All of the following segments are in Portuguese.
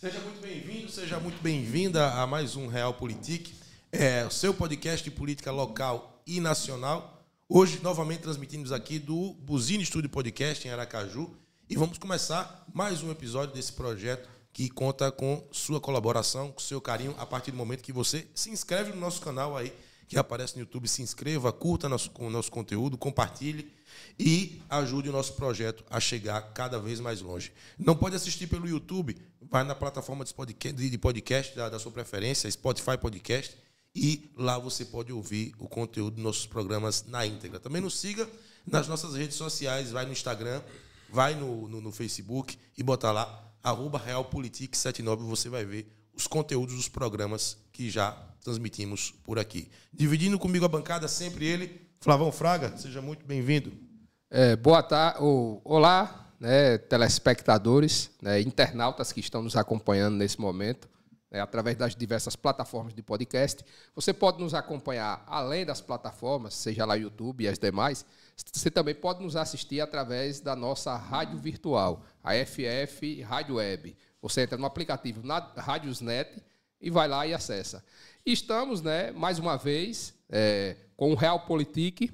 Seja muito bem-vindo, seja muito bem-vinda a mais um Realpolitik, o seu podcast de política local e nacional. Hoje, novamente, transmitimos aqui do Buzine Estúdio Podcast em Aracaju e vamos começar mais um episódio desse projeto que conta com sua colaboração, com seu carinho, a partir do momento que você se inscreve no nosso canal aí, que aparece no YouTube, se inscreva, curta o nosso conteúdo, compartilhe e ajude o nosso projeto a chegar cada vez mais longe. Não pode assistir pelo YouTube, vai na plataforma de podcast da sua preferência, Spotify Podcast, e lá você pode ouvir o conteúdo dos nossos programas na íntegra. Também nos siga nas nossas redes sociais, vai no Instagram, vai no Facebook e bota lá, @Realpolitik79, você vai ver os conteúdos dos programas que já transmitimos por aqui. Dividindo comigo a bancada, sempre ele, Flavão Fraga, seja muito bem-vindo. Boa tarde, olá, telespectadores, internautas que estão nos acompanhando nesse momento, através das diversas plataformas de podcast. Você pode nos acompanhar além das plataformas, seja lá YouTube e as demais. Você também pode nos assistir através da nossa rádio virtual, a FF Rádio Web. Você entra no aplicativo na Radiosnet e vai lá e acessa. E estamos, mais uma vez, com o Realpolitik.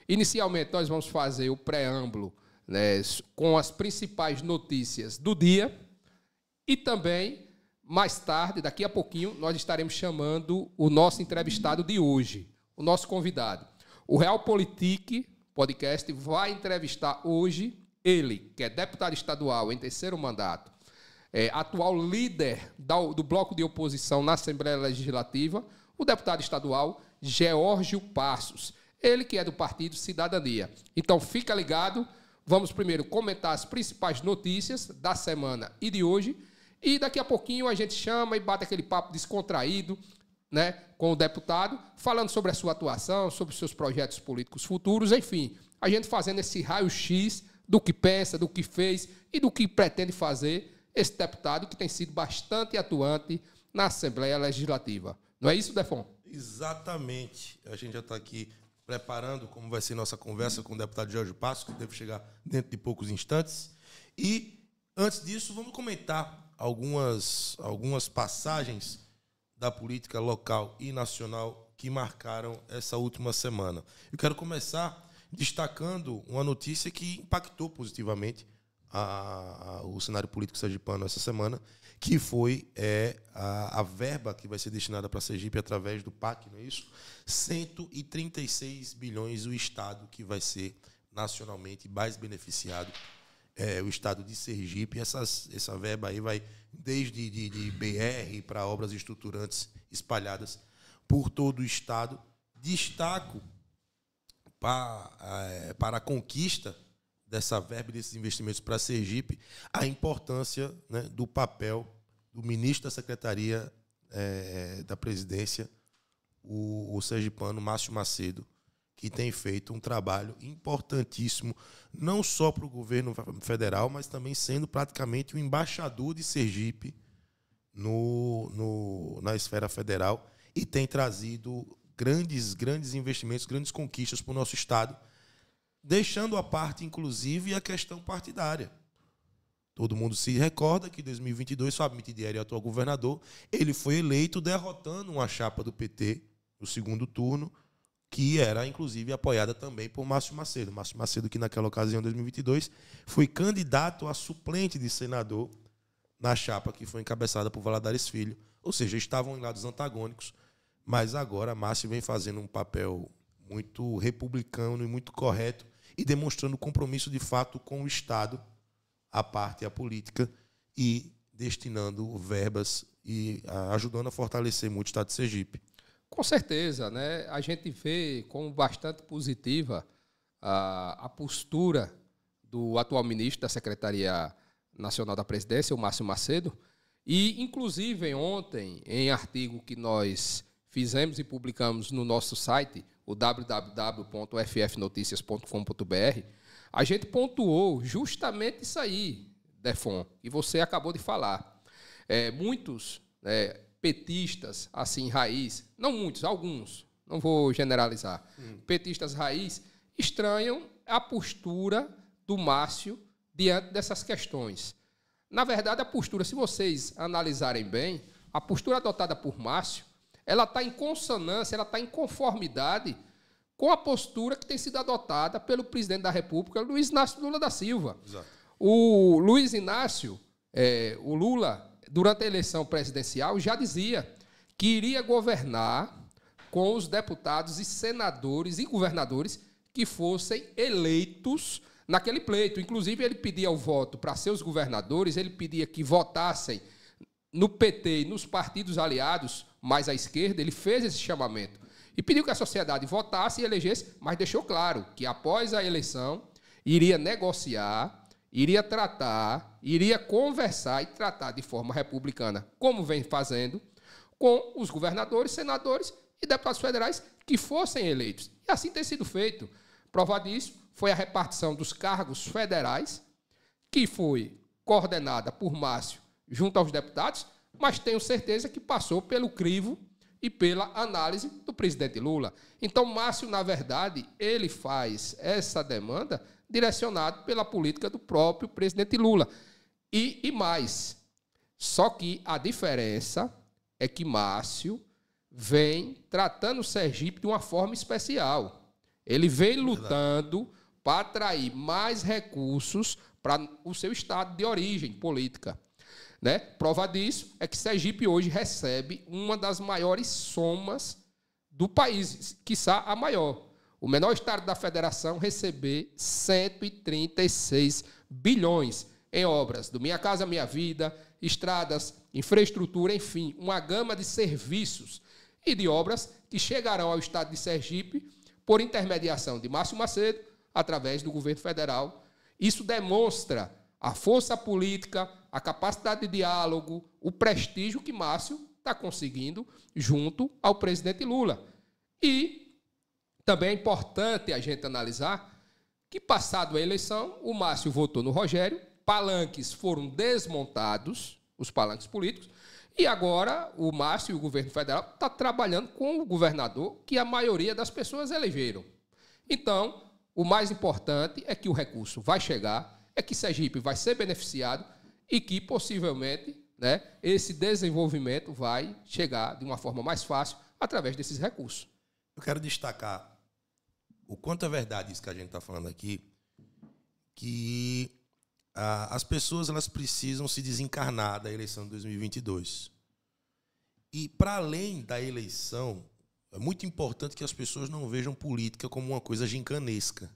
Inicialmente, nós vamos fazer o preâmbulo, com as principais notícias do dia e também, mais tarde, daqui a pouquinho, nós estaremos chamando o nosso entrevistado de hoje, o nosso convidado. O Realpolitik Podcast vai entrevistar hoje ele, que é deputado estadual em terceiro mandato, atual líder do bloco de oposição na Assembleia Legislativa, o deputado estadual Geórgio Passos, ele que é do Partido Cidadania. Então, fica ligado, vamos primeiro comentar as principais notícias da semana e de hoje, e daqui a pouquinho a gente chama e bate aquele papo descontraído, com o deputado, falando sobre a sua atuação, sobre os seus projetos políticos futuros, enfim, a gente fazendo esse raio-x do que pensa, do que fez e do que pretende fazer esse deputado que tem sido bastante atuante na Assembleia Legislativa. Não é isso, Defon? Exatamente. A gente já está aqui preparando como vai ser nossa conversa com o deputado Geórgio Passos, que deve chegar dentro de poucos instantes. E, antes disso, vamos comentar algumas passagens da política local e nacional que marcaram essa última semana. Eu quero começar destacando uma notícia que impactou positivamente o cenário político sergipano essa semana, que foi a verba que vai ser destinada para Sergipe através do PAC, não é isso? 136 bilhões, o estado que vai ser nacionalmente mais beneficiado, o estado de Sergipe. Essa verba aí vai desde de BR para obras estruturantes espalhadas por todo o estado. Destaco para a conquista dessa verba e desses investimentos para Sergipe, a importância do papel do ministro da Secretaria da Presidência, o sergipano Márcio Macedo, que tem feito um trabalho importantíssimo, não só para o governo federal, mas também sendo praticamente o embaixador de Sergipe na esfera federal, e tem trazido grandes investimentos, grandes conquistas para o nosso estado, deixando à parte, inclusive, a questão partidária. Todo mundo se recorda que em 2022, Fábio Mitidieri, atual governador, ele foi eleito derrotando uma chapa do PT no segundo turno, que era, inclusive, apoiada também por Márcio Macedo. Márcio Macedo, que naquela ocasião, em 2022, foi candidato a suplente de senador na chapa que foi encabeçada por Valadares Filho. Ou seja, estavam em lados antagônicos, mas agora Márcio vem fazendo um papel muito republicano e muito correto e demonstrando compromisso, de fato, com o Estado, a parte, a política, e destinando verbas e ajudando a fortalecer muito o Estado de Sergipe. Com certeza, a gente vê como bastante positiva a postura do atual ministro da Secretaria Nacional da Presidência, o Márcio Macedo, e, inclusive, ontem, em artigo que nós fizemos e publicamos no nosso site, o www.ffnoticias.com.br, a gente pontuou justamente isso aí, Defon, que você acabou de falar. Muitos petistas, assim, raiz, não muitos, alguns, não vou generalizar, petistas raiz, estranham a postura do Márcio diante dessas questões. Na verdade, a postura, se vocês analisarem bem, a postura adotada por Márcio, ela está em consonância, ela está em conformidade com a postura que tem sido adotada pelo presidente da República, Luiz Inácio Lula da Silva. Exato. O Luiz Inácio, o Lula, durante a eleição presidencial, já dizia que iria governar com os deputados e senadores e governadores que fossem eleitos naquele pleito. Inclusive, ele pedia o voto para seus governadores, ele pedia que votassem no PT e nos partidos aliados mais à esquerda, ele fez esse chamamento. E pediu que a sociedade votasse e elegesse, mas deixou claro que, após a eleição, iria negociar, iria tratar, iria conversar e tratar de forma republicana, como vem fazendo, com os governadores, senadores e deputados federais que fossem eleitos. E assim tem sido feito. Prova disso foi a repartição dos cargos federais, que foi coordenada por Márcio junto aos deputados, mas tenho certeza que passou pelo crivo e pela análise do presidente Lula. Então, Márcio, na verdade, ele faz essa demanda direcionada pela política do próprio presidente Lula. E mais, só que a diferença é que Márcio vem tratando o Sergipe de uma forma especial. Ele vem lutando para atrair mais recursos para o seu estado de origem política. Né? Prova disso é que Sergipe hoje recebe uma das maiores somas do país, quiçá a maior. O menor estado da federação receber 136 bilhões em obras do Minha Casa Minha Vida, estradas, infraestrutura, enfim, uma gama de serviços e de obras que chegarão ao estado de Sergipe por intermediação de Márcio Macedo, através do governo federal. Isso demonstra a força política, a capacidade de diálogo, o prestígio que Márcio está conseguindo junto ao presidente Lula. E também é importante a gente analisar que, passado a eleição, o Márcio votou no Rogério, palanques foram desmontados, os palanques políticos, e agora o Márcio e o governo federal estão trabalhando com o governador que a maioria das pessoas elegeram. Então, o mais importante é que o recurso vai chegar, é que Sergipe vai ser beneficiado e que, possivelmente, né, esse desenvolvimento vai chegar de uma forma mais fácil através desses recursos. Eu quero destacar o quanto é verdade isso que a gente está falando aqui, que as pessoas elas precisam se desencarnar da eleição de 2022. E, para além da eleição, é muito importante que as pessoas não vejam política como uma coisa gincanesca.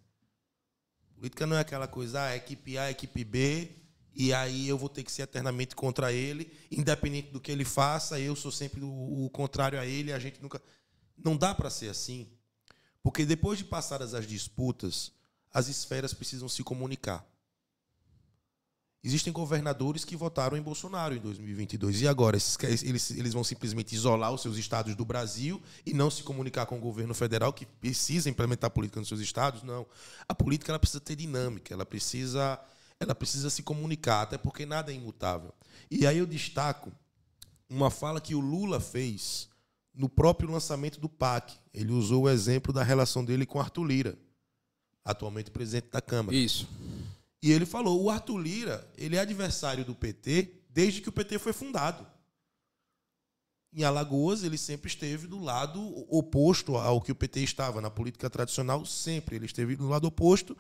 Política não é aquela coisa, equipe A, equipe B, e aí eu vou ter que ser eternamente contra ele, independente do que ele faça, eu sou sempre o contrário a ele, a gente nunca... Não dá para ser assim, porque depois de passadas as disputas, as esferas precisam se comunicar. Existem governadores que votaram em Bolsonaro em 2022. E agora? Eles vão simplesmente isolar os seus estados do Brasil e não se comunicar com o governo federal, que precisa implementar a política nos seus estados? Não. A política ela precisa ter dinâmica, ela precisa se comunicar, até porque nada é imutável. E aí eu destaco uma fala que o Lula fez no próprio lançamento do PAC. Ele usou o exemplo da relação dele com Arthur Lira, atualmente presidente da Câmara. Isso. E ele falou, o Arthur Lira, ele é adversário do PT desde que o PT foi fundado. Em Alagoas, ele sempre esteve do lado oposto ao que o PT estava. Na política tradicional, sempre ele esteve do lado oposto.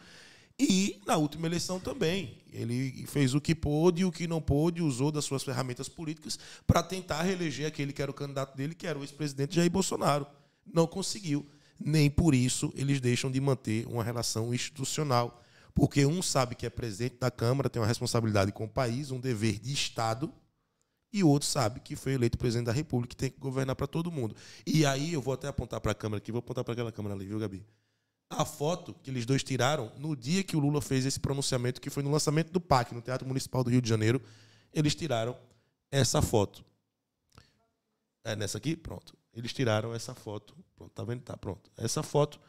E na última eleição também. Ele fez o que pôde e o que não pôde, usou das suas ferramentas políticas para tentar reeleger aquele que era o candidato dele, que era o ex-presidente Jair Bolsonaro. Não conseguiu. Nem por isso eles deixam de manter uma relação institucional. Porque um sabe que é presidente da Câmara, tem uma responsabilidade com o país, um dever de Estado, e o outro sabe que foi eleito presidente da República e tem que governar para todo mundo. E aí eu vou até apontar para a câmera aqui, vou apontar para aquela câmera ali, viu, Gabi? A foto que eles dois tiraram no dia que o Lula fez esse pronunciamento, que foi no lançamento do PAC, no Teatro Municipal do Rio de Janeiro, eles tiraram essa foto. É nessa aqui? Pronto. Eles tiraram essa foto. Pronto, tá vendo? Tá, pronto. Essa foto...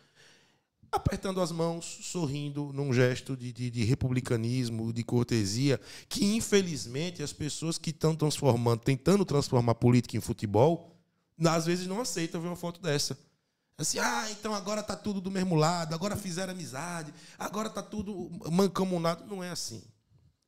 apertando as mãos, sorrindo, num gesto de republicanismo, de cortesia, que, infelizmente, as pessoas que estão tentando transformar política em futebol, às vezes não aceitam ver uma foto dessa. Assim, então agora está tudo do mesmo lado, agora fizeram amizade, agora está tudo mancomunado. Não é assim.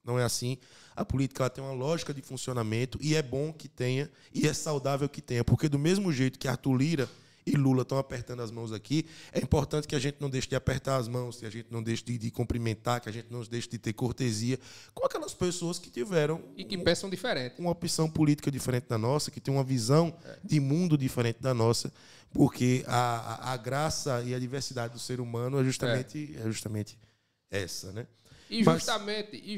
Não é assim. A política ela tem uma lógica de funcionamento e é bom que tenha e é saudável que tenha, porque do mesmo jeito que Arthur Lira e Lula estão apertando as mãos aqui, é importante que a gente não deixe de apertar as mãos, que a gente não deixe de cumprimentar, que a gente não deixe de ter cortesia com aquelas pessoas que tiveram e que pensam diferente, uma opção política diferente da nossa, que tem uma visão de mundo diferente da nossa, porque a graça e a diversidade do ser humano é justamente essa, né? E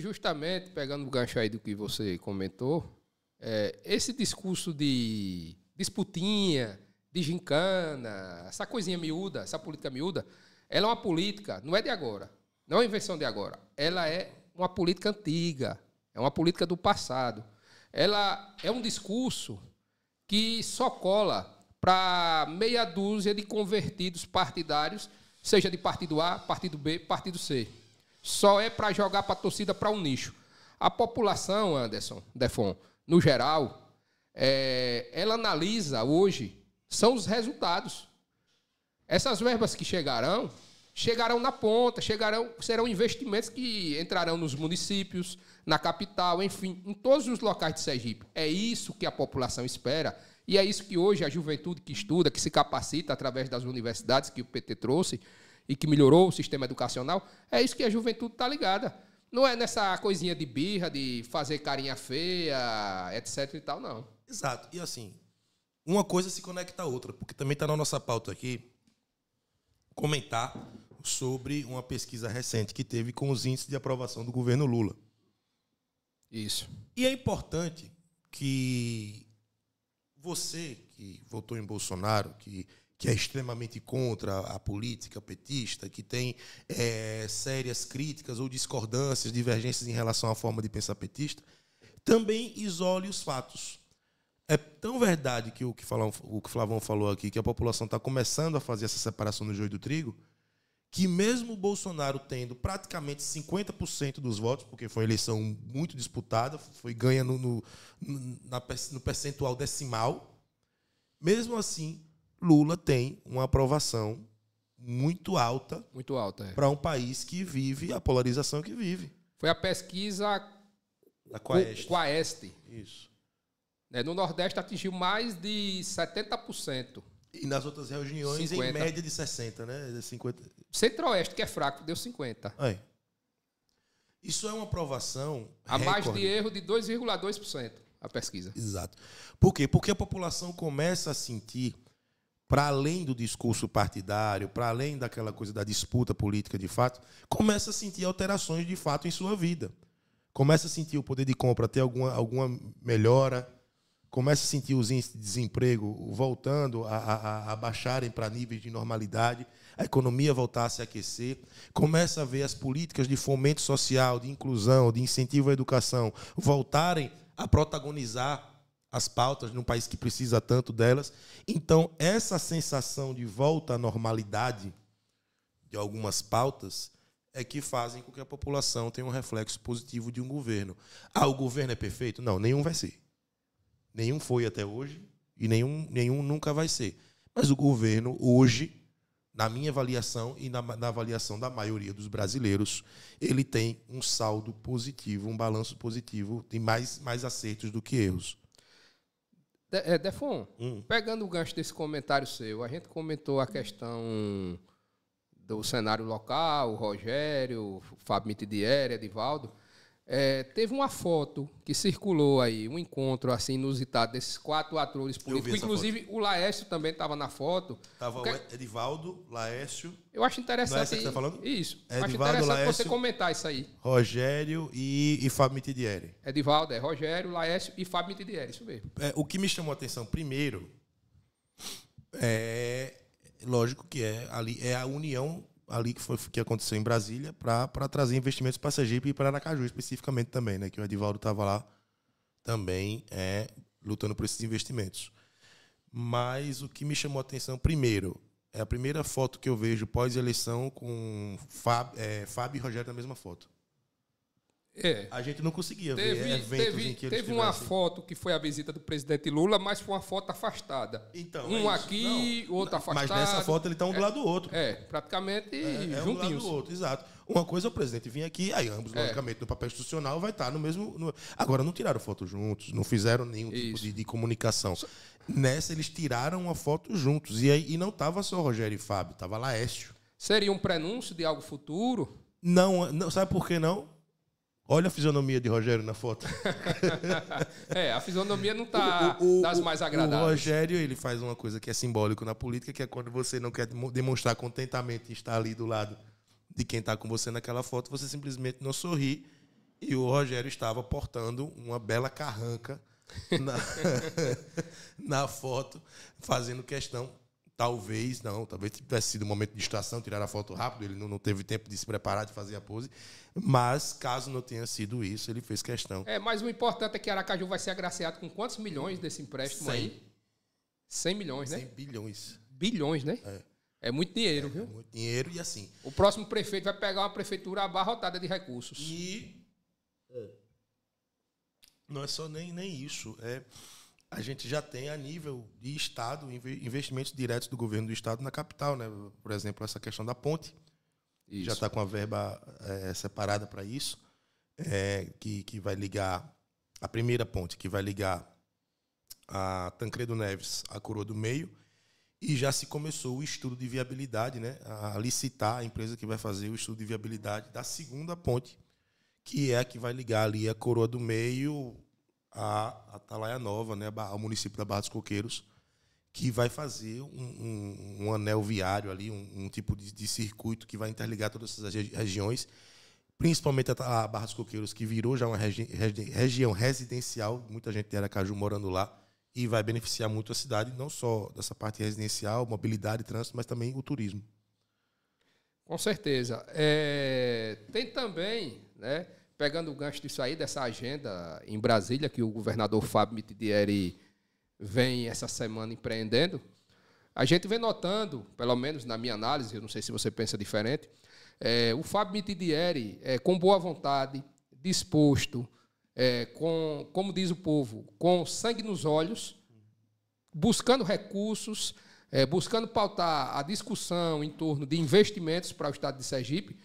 justamente, pegando o gancho aí do que você comentou, esse discurso de disputinha, de gincana, essa coisinha miúda, essa política miúda, ela é uma política, não é de agora, não é uma invenção de agora, ela é uma política antiga, é uma política do passado. Ela é um discurso que só cola para meia dúzia de convertidos partidários, seja de partido A, partido B, partido C. Só é para jogar para a torcida para um nicho. A população, Anderson, Defon, no geral, ela analisa hoje, são os resultados. Essas verbas que chegarão na ponta, serão investimentos que entrarão nos municípios, na capital, enfim, em todos os locais de Sergipe. É isso que a população espera e é isso que hoje a juventude que estuda, que se capacita através das universidades que o PT trouxe e que melhorou o sistema educacional, é isso que a juventude está ligada. Não é nessa coisinha de birra, de fazer carinha feia, etc. e tal, não. Exato. E assim, uma coisa se conecta à outra, porque também está na nossa pauta aqui comentar sobre uma pesquisa recente que teve com os índices de aprovação do governo Lula. Isso. E é importante que você que votou em Bolsonaro, que é extremamente contra a política petista, que tem sérias críticas ou discordâncias, divergências em relação à forma de pensar petista, também isole os fatos. É tão verdade que o que Flavão falou aqui, que a população está começando a fazer essa separação do joio e do trigo, que mesmo o Bolsonaro tendo praticamente 50% dos votos, porque foi uma eleição muito disputada, foi ganha no percentual decimal, mesmo assim, Lula tem uma aprovação muito alta para um país que vive a polarização que vive. Foi a pesquisa da Quaest. Isso. No Nordeste atingiu mais de 70%. E nas outras regiões, 50%. Em média de 60%, né? 50%. Centro-Oeste, que é fraco, deu 50%. Isso é uma aprovação a mais de erro de 2,2% a pesquisa. Exato. Por quê? Porque a população começa a sentir, para além do discurso partidário, para além daquela coisa da disputa política de fato, começa a sentir alterações de fato em sua vida. Começa a sentir o poder de compra ter alguma melhora, começa a sentir os índices de desemprego voltando a baixarem para níveis de normalidade, a economia voltar a se aquecer, começa a ver as políticas de fomento social, de inclusão, de incentivo à educação voltarem a protagonizar as pautas num país que precisa tanto delas. Então, essa sensação de volta à normalidade de algumas pautas é que fazem com que a população tenha um reflexo positivo de um governo. O governo é perfeito? Não, nenhum vai ser. Nenhum foi até hoje e nenhum nunca vai ser. Mas o governo, hoje, na minha avaliação e na avaliação da maioria dos brasileiros, ele tem um saldo positivo, um balanço positivo, tem mais acertos do que erros. Defon, pegando o gancho desse comentário seu, a gente comentou a questão do cenário local, o Rogério, o Fábio Mitidieri, Edivaldo. Teve uma foto que circulou aí, um encontro assim inusitado desses 4 atores políticos. Inclusive, o Laércio também estava na foto. Estava o Edivaldo, Laércio. Eu acho interessante. Laércio que você está falando? Isso. Edivaldo, acho interessante Laércio, você comentar isso aí. Rogério e Fábio Mitidieri. Edivaldo, Rogério, Laércio e Fábio Mitidieri, isso mesmo. O que me chamou a atenção primeiro lógico que é a união ali que aconteceu em Brasília para trazer investimentos para Sergipe e para Aracaju especificamente também, né? Que o Edivaldo estava lá também lutando por esses investimentos. Mas o que me chamou a atenção primeiro é a primeira foto que eu vejo pós-eleição com Fábio e Rogério na mesma foto. a gente não conseguia ver eventos em que eles teve uma foto que foi a visita do presidente Lula, mas foi uma foto afastada. Então, um aqui, outro afastado. Mas nessa foto ele está um do lado do outro. Praticamente um do lado juntinhos. do outro, exato. Uma coisa é o presidente vir aqui, aí ambos, logicamente, no papel institucional, vai estar no mesmo... Agora, não tiraram foto juntos, não fizeram nenhum tipo de comunicação. Nessa, eles tiraram uma foto juntos. E não estava só Rogério e Fábio, estava Laércio. Seria um prenúncio de algo futuro? Não, sabe por que não? Olha a fisionomia de Rogério na foto. A fisionomia não está das mais agradáveis. O Rogério, ele faz uma coisa que é simbólico na política, que é quando você não quer demonstrar contentamento em estar ali do lado de quem está com você naquela foto, você simplesmente não sorri. E o Rogério estava portando uma bela carranca na foto, fazendo questão. Talvez tivesse sido um momento de distração, tirar a foto rápido, ele não teve tempo de se preparar, de fazer a pose. Mas, caso não tenha sido isso, ele fez questão. Mas o importante é que Aracaju vai ser agraciado com quantos milhões desse empréstimo 100. aí? 100 milhões, né? 100 bilhões. Bilhões, né? É muito dinheiro, viu? É muito dinheiro e assim... O próximo prefeito vai pegar uma prefeitura abarrotada de recursos. E... Não é só nem isso. A gente já tem, a nível de Estado, investimentos diretos do governo do Estado na capital, né? Por exemplo, essa questão da ponte. Isso. Já está com a verba separada para isso, que vai ligar a primeira ponte, que vai ligar a Tancredo Neves à Coroa do Meio, e já se começou o estudo de viabilidade, né? A licitar a empresa que vai fazer o estudo de viabilidade da segunda ponte, que é a que vai ligar ali a Coroa do Meio a Atalaia Nova, né, ao município da Barra dos Coqueiros, que vai fazer um anel viário ali, um tipo de circuito que vai interligar todas essas regiões, principalmente a Barra dos Coqueiros, que virou já uma região residencial, muita gente de Aracaju morando lá, e vai beneficiar muito a cidade, não só dessa parte residencial, mobilidade, trânsito, mas também o turismo. Com certeza. Tem também, né, pegando o gancho disso aí, dessa agenda em Brasília, que o governador Fábio Mitidieri vem essa semana empreendendo, a gente vem notando, pelo menos na minha análise, eu não sei se você pensa diferente, o Fábio Mitidieri, com boa vontade, disposto, como diz o povo, com sangue nos olhos, buscando recursos, buscando pautar a discussão em torno de investimentos para o estado de Sergipe,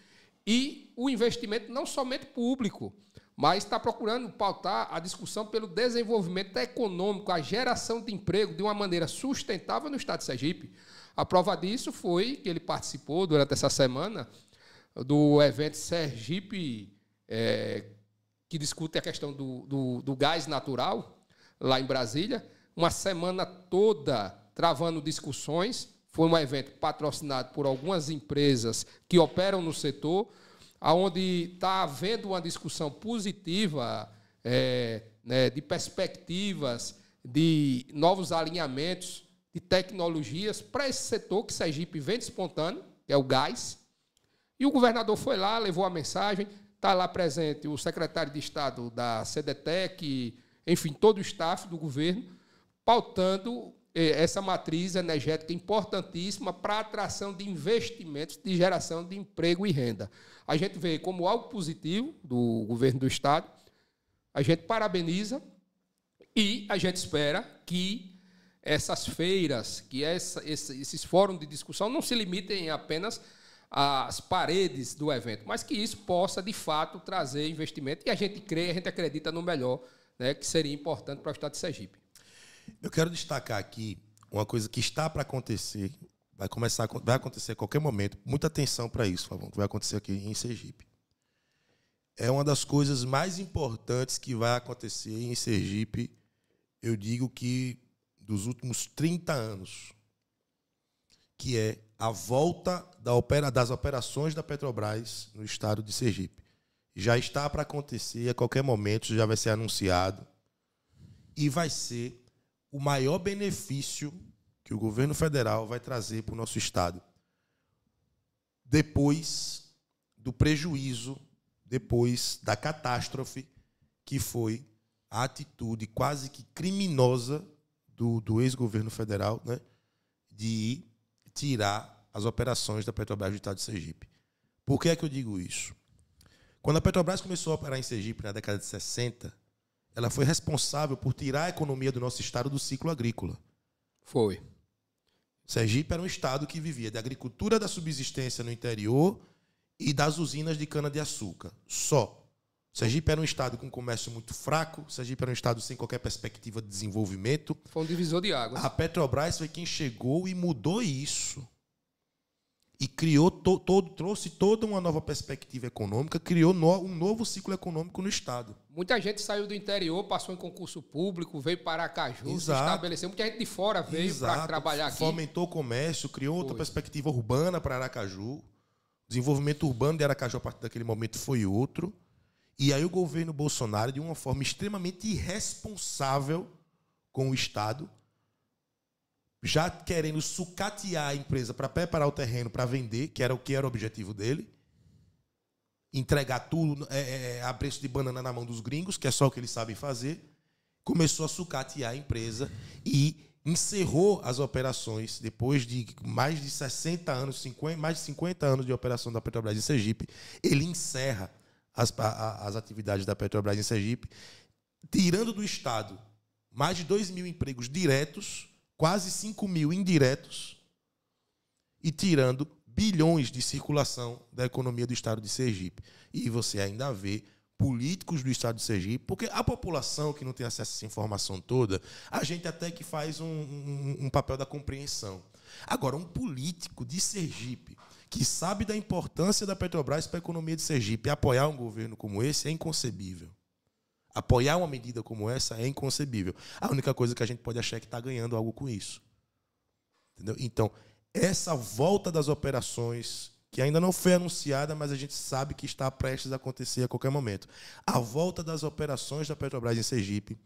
e o investimento não somente público, mas está procurando pautar a discussão pelo desenvolvimento econômico, a geração de emprego de uma maneira sustentável no estado de Sergipe. A prova disso foi que ele participou, durante essa semana, do evento Sergipe, que discute a questão do gás natural, lá em Brasília, uma semana toda travando discussões. Foi um evento patrocinado por algumas empresas que operam no setor, onde está havendo uma discussão positiva de perspectivas, de novos alinhamentos, de tecnologias para esse setor que Sergipe vem despontando, que é o gás. E o governador foi lá, levou a mensagem, está lá presente o secretário de Estado da CDTEC, enfim, todo o staff do governo, pautando essa matriz energética importantíssima para a atração de investimentos de geração de emprego e renda. A gente vê como algo positivo do governo do Estado, a gente parabeniza e a gente espera que essas feiras, que esses fóruns de discussão não se limitem apenas às paredes do evento, mas que isso possa, de fato, trazer investimento, e a gente crê, a gente acredita no melhor, né, que seria importante para o estado de Sergipe. Eu quero destacar aqui uma coisa que está para acontecer, vai acontecer a qualquer momento. Muita atenção para isso, Flavão, que vai acontecer aqui em Sergipe. É uma das coisas mais importantes que vai acontecer em Sergipe, eu digo que dos últimos 30 anos, que é a volta das operações da Petrobras no estado de Sergipe. Já está para acontecer, a qualquer momento já vai ser anunciado, e vai ser o maior benefício que o governo federal vai trazer para o nosso estado, depois do prejuízo, depois da catástrofe que foi a atitude quase que criminosa do ex-governo federal, né, de tirar as operações da Petrobras do estado de Sergipe. Por que é que eu digo isso? Quando a Petrobras começou a operar em Sergipe na década de 60, ela foi responsável por tirar a economia do nosso estado do ciclo agrícola. Foi. Sergipe era um estado que vivia da agricultura da subsistência no interior e das usinas de cana-de-açúcar. Só. Sergipe era um estado com comércio muito fraco, Sergipe era um estado sem qualquer perspectiva de desenvolvimento. Foi um divisor de águas. A Petrobras foi quem chegou e mudou isso. E criou trouxe toda uma nova perspectiva econômica, criou um novo ciclo econômico no estado. Muita gente saiu do interior, passou em concurso público, veio para Aracaju, se Exato. estabeleceu. Muita gente de fora veio para trabalhar aqui. Fomentou o comércio, criou outra perspectiva urbana para Aracaju. O desenvolvimento urbano de Aracaju, a partir daquele momento, foi outro. E aí o governo Bolsonaro, de uma forma extremamente irresponsável com o Estado, já querendo sucatear a empresa para preparar o terreno para vender, que era o objetivo dele, entregar tudo a preço de banana na mão dos gringos, que é só o que eles sabem fazer, começou a sucatear a empresa e encerrou as operações depois de mais de 60 anos, mais de 50 anos de operação da Petrobras em Sergipe. Ele encerra as atividades da Petrobras em Sergipe, tirando do Estado mais de 2 mil empregos diretos, quase 5 mil indiretos, e tirando bilhões de circulação da economia do Estado de Sergipe. E você ainda vê políticos do Estado de Sergipe, porque a população que não tem acesso a essa informação toda, a gente até que faz um papel da compreensão. Agora, um político de Sergipe que sabe da importância da Petrobras para a economia de Sergipe, apoiar um governo como esse é inconcebível. Apoiar uma medida como essa é inconcebível. A única coisa que a gente pode achar é que está ganhando algo com isso. Entendeu? Então, essa volta das operações, que ainda não foi anunciada, mas a gente sabe que está prestes a acontecer a qualquer momento. A volta das operações da Petrobras em Sergipe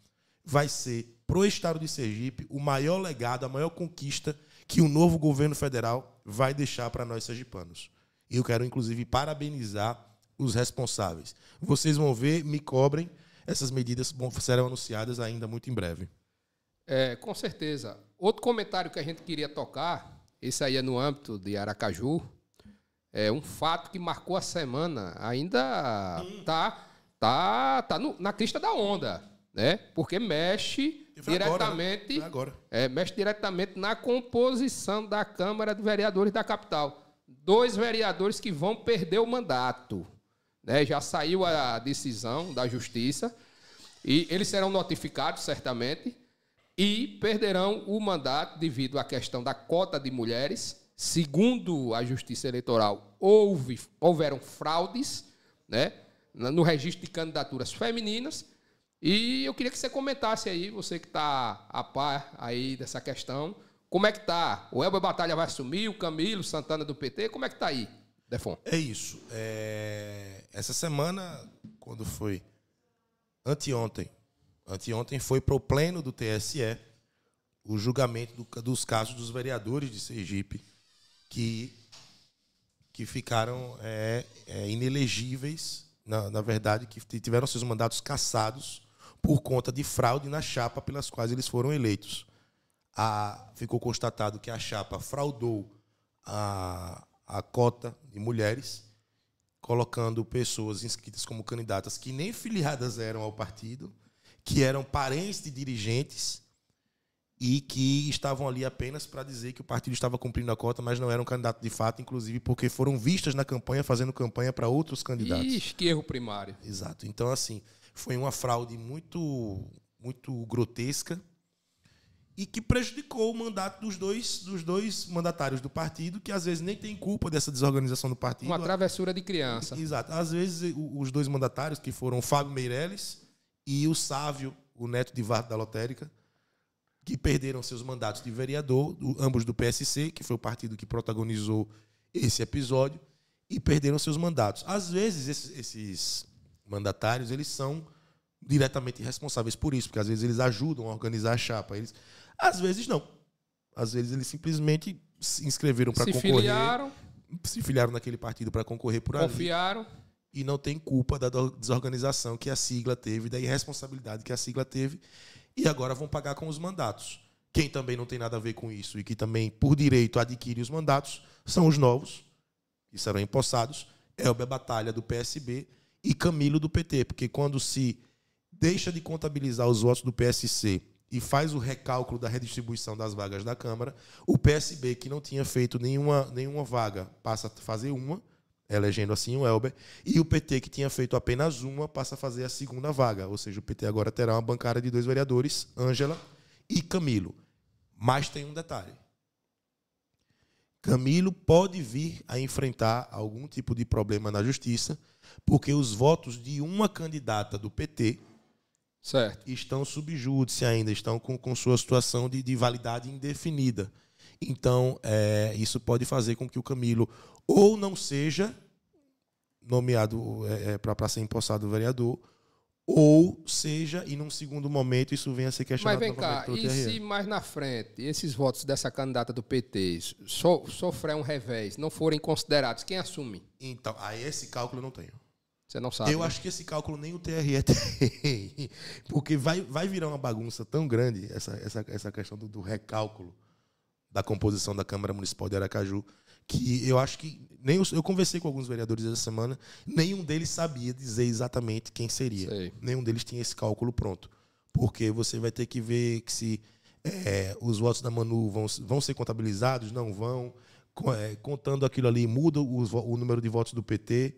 vai ser, para o Estado de Sergipe, o maior legado, a maior conquista que o novo governo federal vai deixar para nós sergipanos. E eu quero, inclusive, parabenizar os responsáveis. Vocês vão ver, me cobrem, essas medidas serão anunciadas ainda muito em breve. Com certeza. Outro comentário que a gente queria tocar, esse aí é no âmbito de Aracaju, é um fato que marcou a semana, ainda tá na crista da onda, né? Porque mexe diretamente, mexe diretamente na composição da Câmara de Vereadores da capital. 2 vereadores que vão perder o mandato, né? Já saiu a decisão da Justiça e eles serão notificados, certamente, e perderão o mandato devido à questão da cota de mulheres. Segundo a Justiça Eleitoral, houveram fraudes, né, no registro de candidaturas femininas. E eu queria que você comentasse aí, você que está a par aí dessa questão, como é que está? O Elber Batalha vai assumir, o Camilo Santana do PT, como é que está aí, Defon? É isso. Essa semana, quando foi? Anteontem foi para o pleno do TSE o julgamento dos casos dos vereadores de Sergipe que ficaram inelegíveis, na verdade, que tiveram seus mandatos cassados por conta de fraude na chapa pelas quais eles foram eleitos. Ficou constatado que a chapa fraudou a cota de mulheres, colocando pessoas inscritas como candidatas que nem filiadas eram ao partido, que eram parentes de dirigentes e que estavam ali apenas para dizer que o partido estava cumprindo a cota, mas não eram candidatos de fato, inclusive porque foram vistas na campanha, fazendo campanha para outros candidatos. Ixi, que erro primário. Exato. Então, assim, foi uma fraude muito, muito grotesca e que prejudicou o mandato dos dois mandatários do partido, que às vezes nem tem culpa dessa desorganização do partido. Uma travessura de criança. Exato. Às vezes, os dois mandatários, que foram o Fábio Meirelles e o Sávio, o neto de Vardo da Lotérica, que perderam seus mandatos de vereador, ambos do PSC, que foi o partido que protagonizou esse episódio, e perderam seus mandatos. Às vezes, esses mandatários, eles são diretamente responsáveis por isso, porque às vezes eles ajudam a organizar a chapa. Às vezes não. Às vezes eles simplesmente se inscreveram para concorrer. Se filiaram naquele partido para concorrer por ali. Confiaram. E não tem culpa da desorganização que a sigla teve, da irresponsabilidade que a sigla teve, e agora vão pagar com os mandatos. Quem também não tem nada a ver com isso e que também, por direito, adquire os mandatos, são os novos, que serão empossados, Elber Batalha, do PSB, e Camilo do PT, porque quando se deixa de contabilizar os votos do PSC e faz o recálculo da redistribuição das vagas da Câmara, o PSB, que não tinha feito nenhuma vaga, passa a fazer uma, elegendo assim o Elber, e o PT, que tinha feito apenas uma, passa a fazer a segunda vaga. Ou seja, o PT agora terá uma bancada de 2 vereadores, Ângela e Camilo. Mas tem um detalhe. Camilo pode vir a enfrentar algum tipo de problema na Justiça, porque os votos de uma candidata do PT certo. estão sob júdice ainda, estão com sua situação de validade indefinida. Então, isso pode fazer com que o Camilo ou não seja nomeado para ser empossado vereador, ou seja, e num segundo momento, isso venha a ser questionado. Mas vem cá, e se mais na frente esses votos dessa candidata do PT sofrer um revés, não forem considerados, quem assume? Então, aí esse cálculo eu não tenho. Você não sabe. Eu acho que esse cálculo nem o TRE tem. Porque vai virar uma bagunça tão grande essa questão do recálculo da composição da Câmara Municipal de Aracaju, que eu acho que eu conversei com alguns vereadores essa semana, nenhum deles sabia dizer exatamente quem seria. Sei. Nenhum deles tinha esse cálculo pronto. Porque você vai ter que ver que se os votos da Manu vão ser contabilizados, não vão. Contando aquilo ali, muda o número de votos do PT.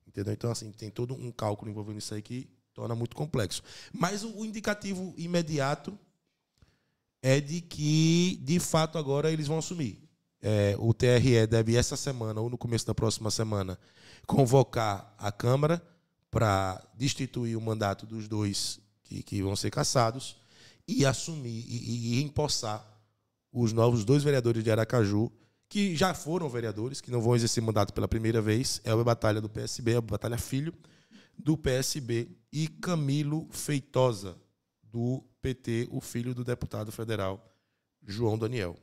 Entendeu? Então, assim, tem todo um cálculo envolvendo isso aí que torna muito complexo. Mas o indicativo imediato é de que, de fato, agora eles vão assumir. O TRE deve, essa semana, ou no começo da próxima semana, convocar a Câmara para destituir o mandato dos dois que vão ser cassados e assumir e empossar os novos 2 vereadores de Aracaju, que já foram vereadores, que não vão exercer mandato pela primeira vez. Elber Batalha do PSB, Elber Batalha filho do PSB, e Camilo Feitosa do PT, o filho do deputado federal João Daniel.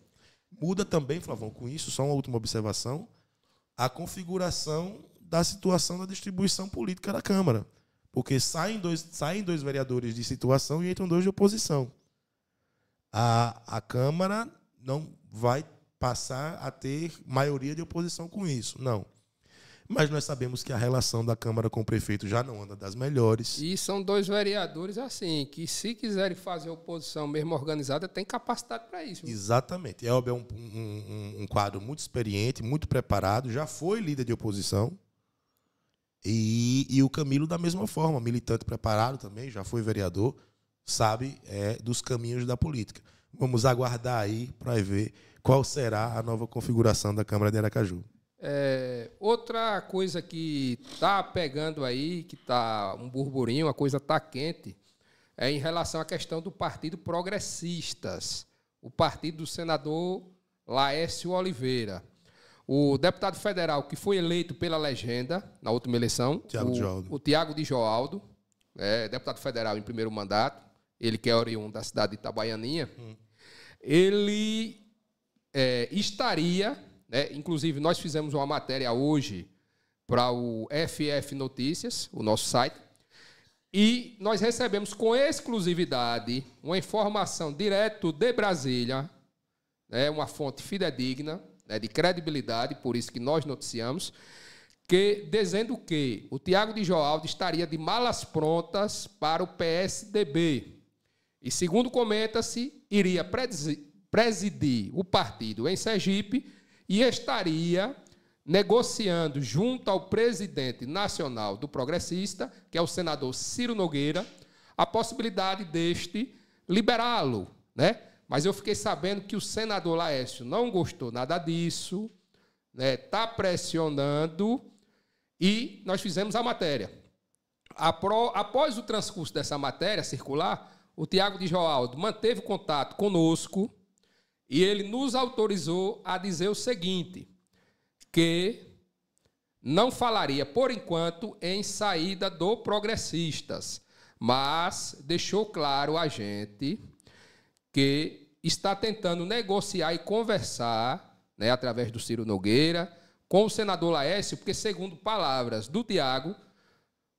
Muda também, Flavão, com isso, só uma última observação, a configuração da situação da distribuição política da Câmara. Porque saem dois vereadores de situação e entram 2 de oposição. A Câmara não vai passar a ter maioria de oposição com isso, não. Mas nós sabemos que a relação da Câmara com o prefeito já não anda das melhores. E são 2 vereadores, assim, que se quiserem fazer oposição mesmo organizada, tem capacidade para isso. Exatamente. Elber é um quadro muito experiente, muito preparado, já foi líder de oposição. E o Camilo, da mesma forma, militante preparado também, já foi vereador, sabe dos caminhos da política. Vamos aguardar aí para ver qual será a nova configuração da Câmara de Aracaju. Outra coisa que está pegando aí, que está um burburinho, a coisa está quente, é em relação à questão do Partido Progressistas, o partido do senador Laércio Oliveira. O deputado federal que foi eleito pela legenda na última eleição, o Tiago de Joaldo, deputado federal em primeiro mandato, ele que é oriundo da cidade de Itabaianinha, ele estaria, inclusive nós fizemos uma matéria hoje para o FF Notícias, o nosso site, e nós recebemos com exclusividade uma informação direto de Brasília, uma fonte fidedigna, de credibilidade, por isso que nós noticiamos, dizendo que o Tiago de Joaldo estaria de malas prontas para o PSDB. E, segundo comenta-se, iria presidir o partido em Sergipe e estaria negociando junto ao presidente nacional do Progressista, que é o senador Ciro Nogueira, a possibilidade deste liberá-lo, Mas eu fiquei sabendo que o senador Laércio não gostou nada disso, está pressionando, e nós fizemos a matéria. Após o transcurso dessa matéria circular, o Tiago de Joaldo manteve contato conosco e ele nos autorizou a dizer o seguinte, que não falaria, por enquanto, em saída do Progressistas, mas deixou claro a gente que está tentando negociar e conversar, através do Ciro Nogueira, com o senador Laércio, porque, segundo palavras do Tiago,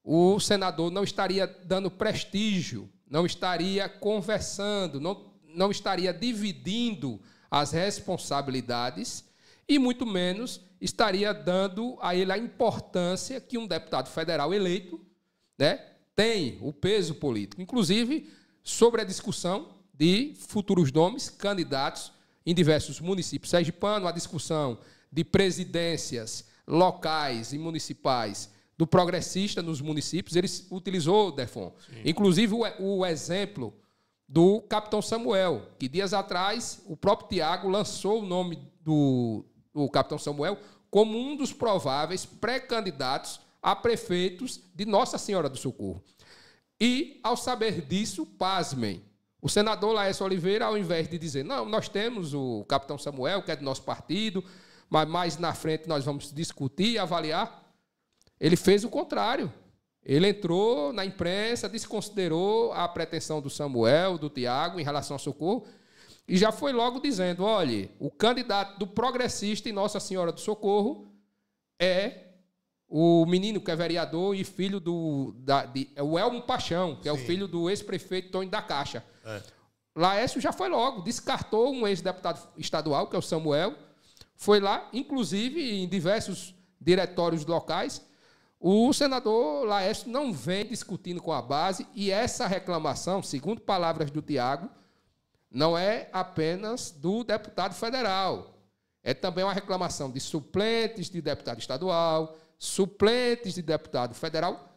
o senador não estaria dando prestígio, não estaria conversando, não estaria dividindo as responsabilidades e, muito menos, estaria dando a ele a importância que um deputado federal eleito né, tem o peso político, inclusive sobre a discussão de futuros nomes, candidatos em diversos municípios sergipanos, a discussão de presidências locais e municipais do progressista nos municípios. Ele utilizou, Defon, inclusive o exemplo do capitão Samuel, que dias atrás o próprio Tiago lançou o nome do capitão Samuel como um dos prováveis pré-candidatos a prefeitos de Nossa Senhora do Socorro. E, ao saber disso, pasmem, o senador Laércio Oliveira, ao invés de dizer, não, nós temos o capitão Samuel, que é do nosso partido, mas mais na frente nós vamos discutir e avaliar, ele fez o contrário. Ele entrou na imprensa, desconsiderou a pretensão do Samuel, do Tiago, em relação ao Socorro, e já foi logo dizendo, olha, o candidato do progressista em Nossa Senhora do Socorro é o menino que é vereador e filho é o Elmo Paixão, que é o filho do ex-prefeito Tony da Caixa. Laércio já foi logo, descartou um ex-deputado estadual, que é o Samuel, foi lá, inclusive em diversos diretórios locais. O senador Laércio não vem discutindo com a base, e essa reclamação, segundo palavras do Tiago, não é apenas do deputado federal. É também uma reclamação de suplentes de deputado estadual, suplentes de deputado federal.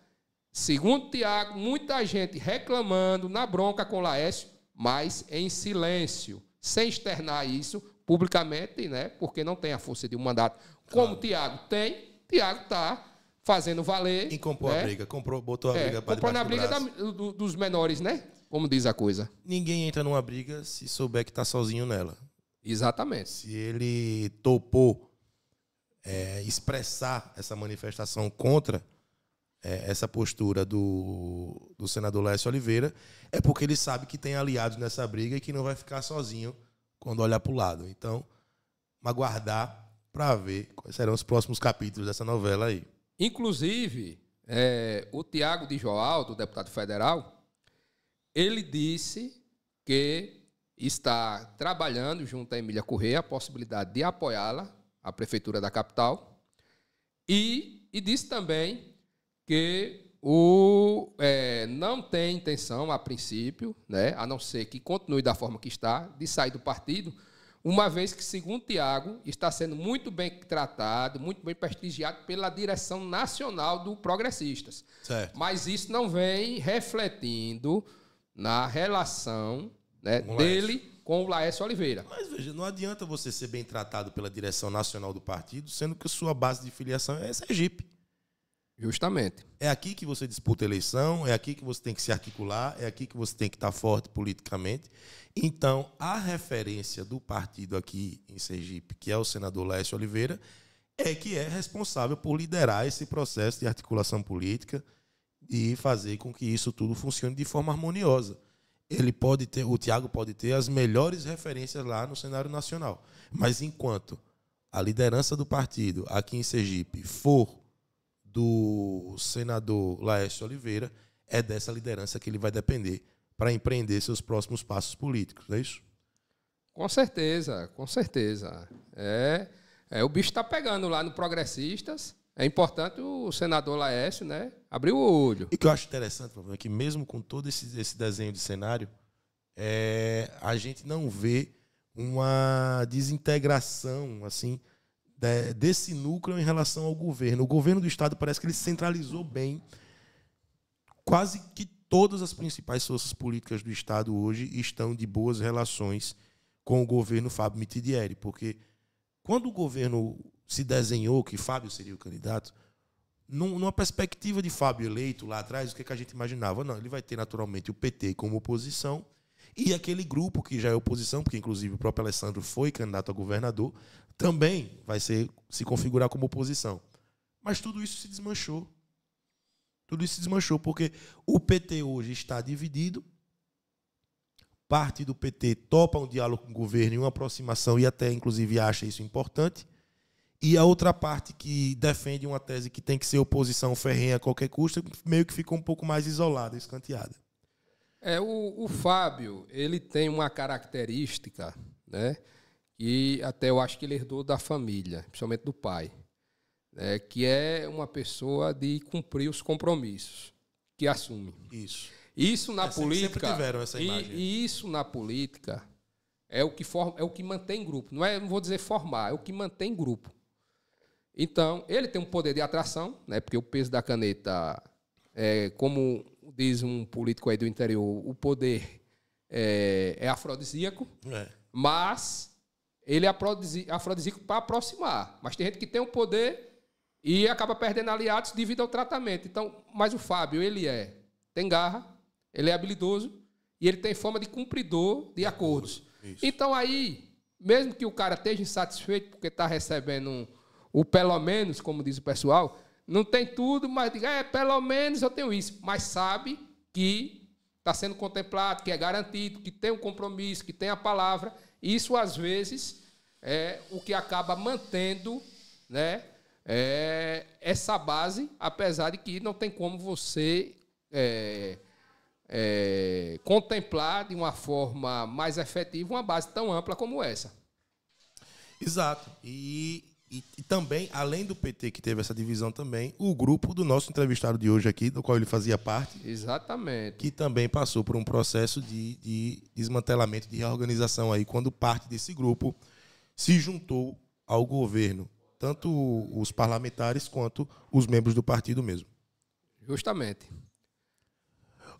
Segundo Tiago, muita gente reclamando na bronca com Laércio, mas em silêncio, sem externar isso publicamente, né, porque não tem a força de um mandato. Como o Tiago tem, Tiago está fazendo valer. E comprou a briga, botou a briga para comprou na briga dos menores, né? Como diz a coisa. Ninguém entra numa briga se souber que está sozinho nela. Exatamente. Se ele topou expressar essa manifestação contra essa postura do senador Laércio Oliveira, é porque ele sabe que tem aliados nessa briga e que não vai ficar sozinho quando olhar para o lado. Então, aguardar para ver quais serão os próximos capítulos dessa novela aí. Inclusive, o Tiago de Joaldo, deputado federal, ele disse que está trabalhando junto à Emília Corrêa a possibilidade de apoiá-la, a prefeitura da capital, e disse também que não tem intenção, a princípio, né, a não ser que continue da forma que está, de sair do partido, uma vez que, segundo Tiago, está sendo muito bem tratado, muito bem prestigiado pela direção nacional do Progressistas. Certo. Mas isso não vem refletindo na relação, né, dele com o Laércio Oliveira. Mas, veja, não adianta você ser bem tratado pela direção nacional do partido, sendo que a sua base de filiação é Sergipe. Justamente. É aqui que você disputa a eleição, é aqui que você tem que se articular, é aqui que você tem que estar forte politicamente. Então, a referência do partido aqui em Sergipe, que é o senador Laércio Oliveira, é que é responsável por liderar esse processo de articulação política e fazer com que isso tudo funcione de forma harmoniosa. O Tiago pode ter as melhores referências lá no cenário nacional, mas enquanto a liderança do partido aqui em Sergipe for do senador Laércio Oliveira, é dessa liderança que ele vai depender para empreender seus próximos passos políticos, não é isso? Com certeza, com certeza. O bicho está pegando lá no Progressistas. É importante o senador Laércio, né, abrir o olho. E o que eu acho interessante, é que mesmo com todo esse desenho de cenário, a gente não vê uma desintegração assim, desse núcleo em relação ao governo. O governo do Estado parece que ele centralizou bem quase que todas as principais forças políticas do Estado hoje estão de boas relações com o governo Fábio Mitidieri, porque quando o governo se desenhou que Fábio seria o candidato, numa perspectiva de Fábio eleito lá atrás, o que a gente imaginava? Não, ele vai ter naturalmente o PT como oposição e aquele grupo que já é oposição, porque inclusive o próprio Alessandro foi candidato a governador, também vai se configurar como oposição. Mas tudo isso se desmanchou. Tudo isso se desmanchou, porque o PT hoje está dividido, parte do PT topa um diálogo com o governo e uma aproximação, e até, inclusive, acha isso importante, e a outra parte que defende uma tese que tem que ser oposição ferrenha a qualquer custo, meio que ficou um pouco mais isolada, escanteada. O Fábio, ele tem uma característica, né, que até eu acho que ele herdou da família, principalmente do pai, que é uma pessoa de cumprir os compromissos. que assume. Isso. Isso na política. Sempre tiveram essa imagem. E isso na política é o que forma, é o que mantém grupo. Não vou dizer formar, é o que mantém grupo. Então, ele tem um poder de atração, né? Porque o peso da caneta, como diz um político aí do interior, o poder é afrodisíaco, mas ele é afrodisíaco para aproximar. Mas tem gente que tem o poder e acaba perdendo aliados devido ao tratamento. Então, mas o Fábio, ele tem garra, ele é habilidoso e ele tem fama de cumpridor de acordos. Isso. Então, aí, mesmo que o cara esteja insatisfeito porque está recebendo o pelo menos, como diz o pessoal, não tem tudo, mas diga, pelo menos eu tenho isso. Mas sabe que está sendo contemplado, que é garantido, que tem um compromisso, que tem a palavra. Isso, às vezes, é o que acaba mantendo, né, essa base, apesar de que não tem como você contemplar de uma forma mais efetiva uma base tão ampla como essa. Exato. E também, além do PT, que teve essa divisão também, o grupo do nosso entrevistado de hoje aqui, do qual ele fazia parte. Exatamente. Que também passou por um processo de desmantelamento, de reorganização aí, quando parte desse grupo se juntou ao governo, tanto os parlamentares quanto os membros do partido mesmo. Justamente.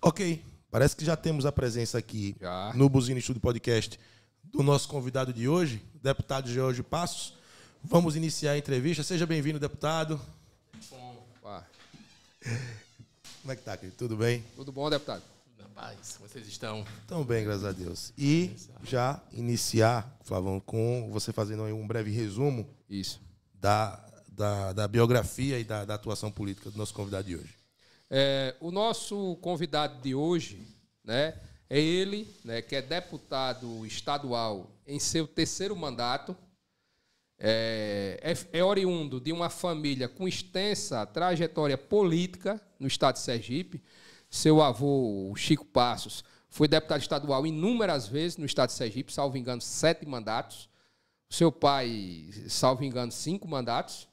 Ok, parece que já temos a presença aqui no Buzina Estúdio Podcast do nosso convidado de hoje, o deputado Geórgio Passos. Vamos iniciar a entrevista. Seja bem-vindo, deputado. Bom. Como é que tá, querido? Tudo bem? Tudo bom, deputado? Na paz. Vocês estão? Estão bem, graças a Deus. E já iniciar, Flavão, com você fazendo aí um breve resumo da biografia e da atuação política do nosso convidado de hoje. O nosso convidado de hoje, né, é ele, né, que é deputado estadual em seu 3º mandato. É oriundo de uma família com extensa trajetória política no estado de Sergipe. Seu avô, Chico Passos, foi deputado estadual inúmeras vezes no estado de Sergipe, salvo engano, 7 mandatos. Seu pai, salvo engano, 5 mandatos.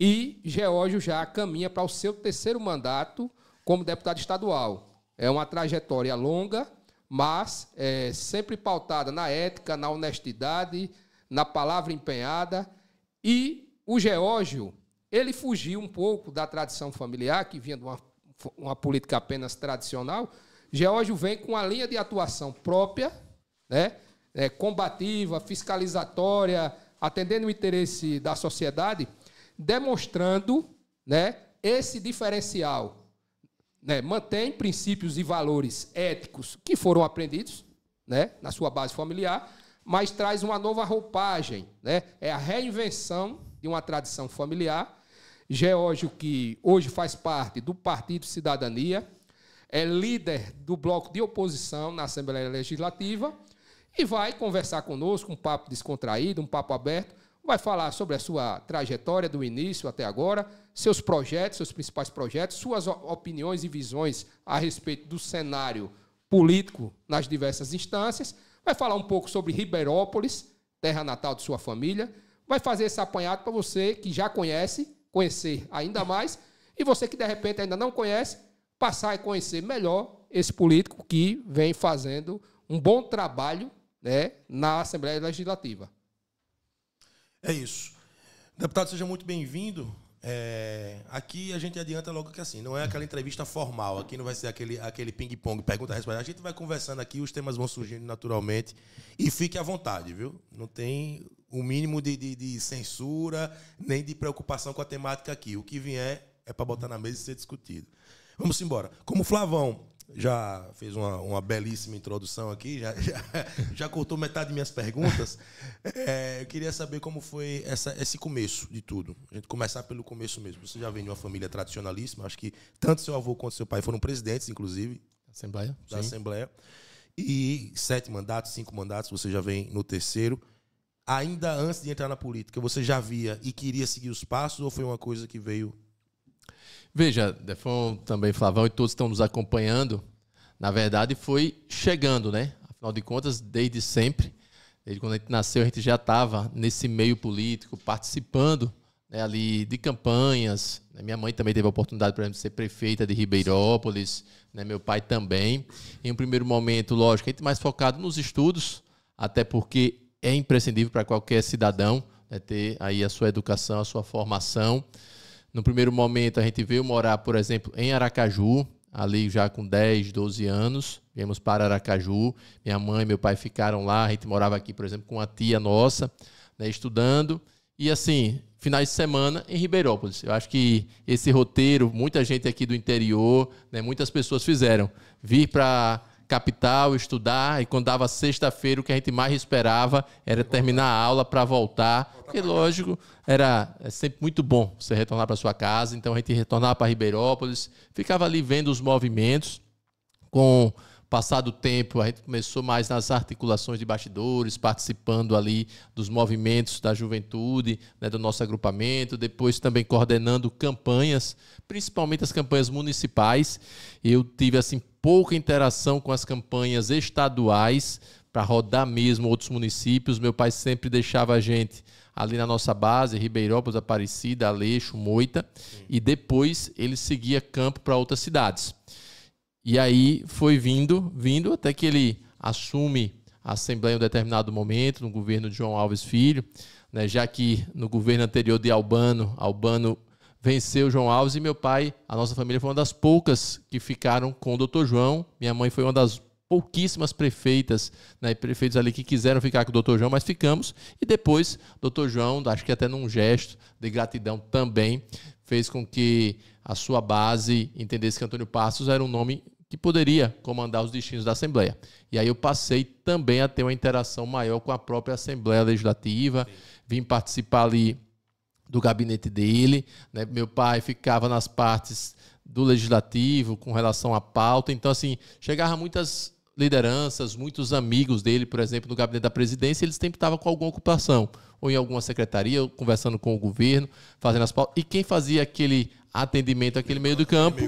E Geórgio já caminha para o seu 3º mandato como deputado estadual. É uma trajetória longa, mas sempre pautada na ética, na honestidade, na palavra empenhada. E o Geórgio, ele fugiu um pouco da tradição familiar, que vinha de uma política apenas tradicional. Geórgio vem com a linha de atuação própria, né, combativa, fiscalizatória, atendendo o interesse da sociedade, demonstrando, né, esse diferencial. Né, mantém princípios e valores éticos que foram aprendidos, né, na sua base familiar, mas traz uma nova roupagem, né? É a reinvenção de uma tradição familiar. Geórgio, que hoje faz parte do Partido Cidadania, é líder do bloco de oposição na Assembleia Legislativa e vai conversar conosco, um papo descontraído, um papo aberto, vai falar sobre a sua trajetória do início até agora, seus projetos, seus principais projetos, suas opiniões e visões a respeito do cenário político nas diversas instâncias. Vai falar um pouco sobre Ribeirópolis, terra natal de sua família. Vai fazer esse apanhado para você que já conhece, conhecer ainda mais. E você que, de repente, ainda não conhece, passar a conhecer melhor esse político que vem fazendo um bom trabalho, né, na Assembleia Legislativa. É isso. Deputado, seja muito bem-vindo. Aqui a gente adianta logo que assim, não é aquela entrevista formal, aqui não vai ser aquele ping-pong, pergunta-resposta. A gente vai conversando aqui, os temas vão surgindo naturalmente e fique à vontade, viu? Não tem o mínimo de censura, nem de preocupação com a temática aqui. O que vier é para botar na mesa e ser discutido. Vamos embora. Como o Flavão já fez uma belíssima introdução aqui, já cortou metade de minhas perguntas, eu queria saber como foi esse começo de tudo. A gente começar pelo começo mesmo. Você já vem de uma família tradicionalíssima, acho que tanto seu avô quanto seu pai foram presidentes, inclusive, da Assembleia. E 7 mandatos, 5 mandatos, você já vem no 3º. Ainda antes de entrar na política, você já via e queria seguir os passos ou foi uma coisa que veio... Veja, Defon, também Flavão e todos estão nos acompanhando. Na verdade, foi chegando, né? Afinal de contas, desde sempre, desde quando a gente nasceu, a gente já estava nesse meio político, participando né, ali de campanhas. Minha mãe também teve a oportunidade, por exemplo, de ser prefeita de Ribeirópolis, né, meu pai também. Em um primeiro momento, lógico, a gente mais focado nos estudos, até porque é imprescindível para qualquer cidadão, né, ter aí a sua educação, a sua formação. No primeiro momento, a gente veio morar, por exemplo, em Aracaju, ali já com 10, 12 anos. Viemos para Aracaju. Minha mãe e meu pai ficaram lá. A gente morava aqui, por exemplo, com uma tia nossa, né, estudando. E, assim, finais de semana em Ribeirópolis. Eu acho que esse roteiro, muita gente aqui do interior, né, muitas pessoas fizeram. Vir para capital, estudar, e quando dava sexta-feira, o que a gente mais esperava era terminar a aula para voltar. Porque, lógico, é sempre muito bom você retornar para sua casa. Então, a gente retornava para Ribeirópolis, ficava ali vendo os movimentos. Com o passar do tempo, a gente começou mais nas articulações de bastidores, participando ali dos movimentos da juventude, né, do nosso agrupamento, depois também coordenando campanhas, principalmente as campanhas municipais. Eu tive, assim, pouca interação com as campanhas estaduais, para rodar mesmo outros municípios. Meu pai sempre deixava a gente ali na nossa base, Ribeirópolis, Aparecida, Aleixo, Moita, e depois ele seguia campo para outras cidades. E aí foi vindo, até que ele assume a Assembleia em um determinado momento, no governo de João Alves Filho, né, já que no governo anterior de Albano venceu João Alves, e meu pai, a nossa família foi uma das poucas que ficaram com o Dr. João. Minha mãe foi uma das pouquíssimas prefeitas, né, prefeitos ali que quiseram ficar com o Dr. João, mas ficamos. E depois, Dr. João, acho que até num gesto de gratidão também, fez com que a sua base entendesse que Antônio Passos era um nome que poderia comandar os destinos da Assembleia. E aí eu passei também a ter uma interação maior com a própria Assembleia Legislativa. Sim. Vim participar ali do gabinete dele, né? Meu pai ficava nas partes do Legislativo com relação à pauta. Então, assim, chegava muitas lideranças, muitos amigos dele, por exemplo, no gabinete da presidência, eles sempre estavam com alguma ocupação, ou em alguma secretaria, ou conversando com o governo, fazendo as pautas. E quem fazia aquele atendimento, aquele meio do campo,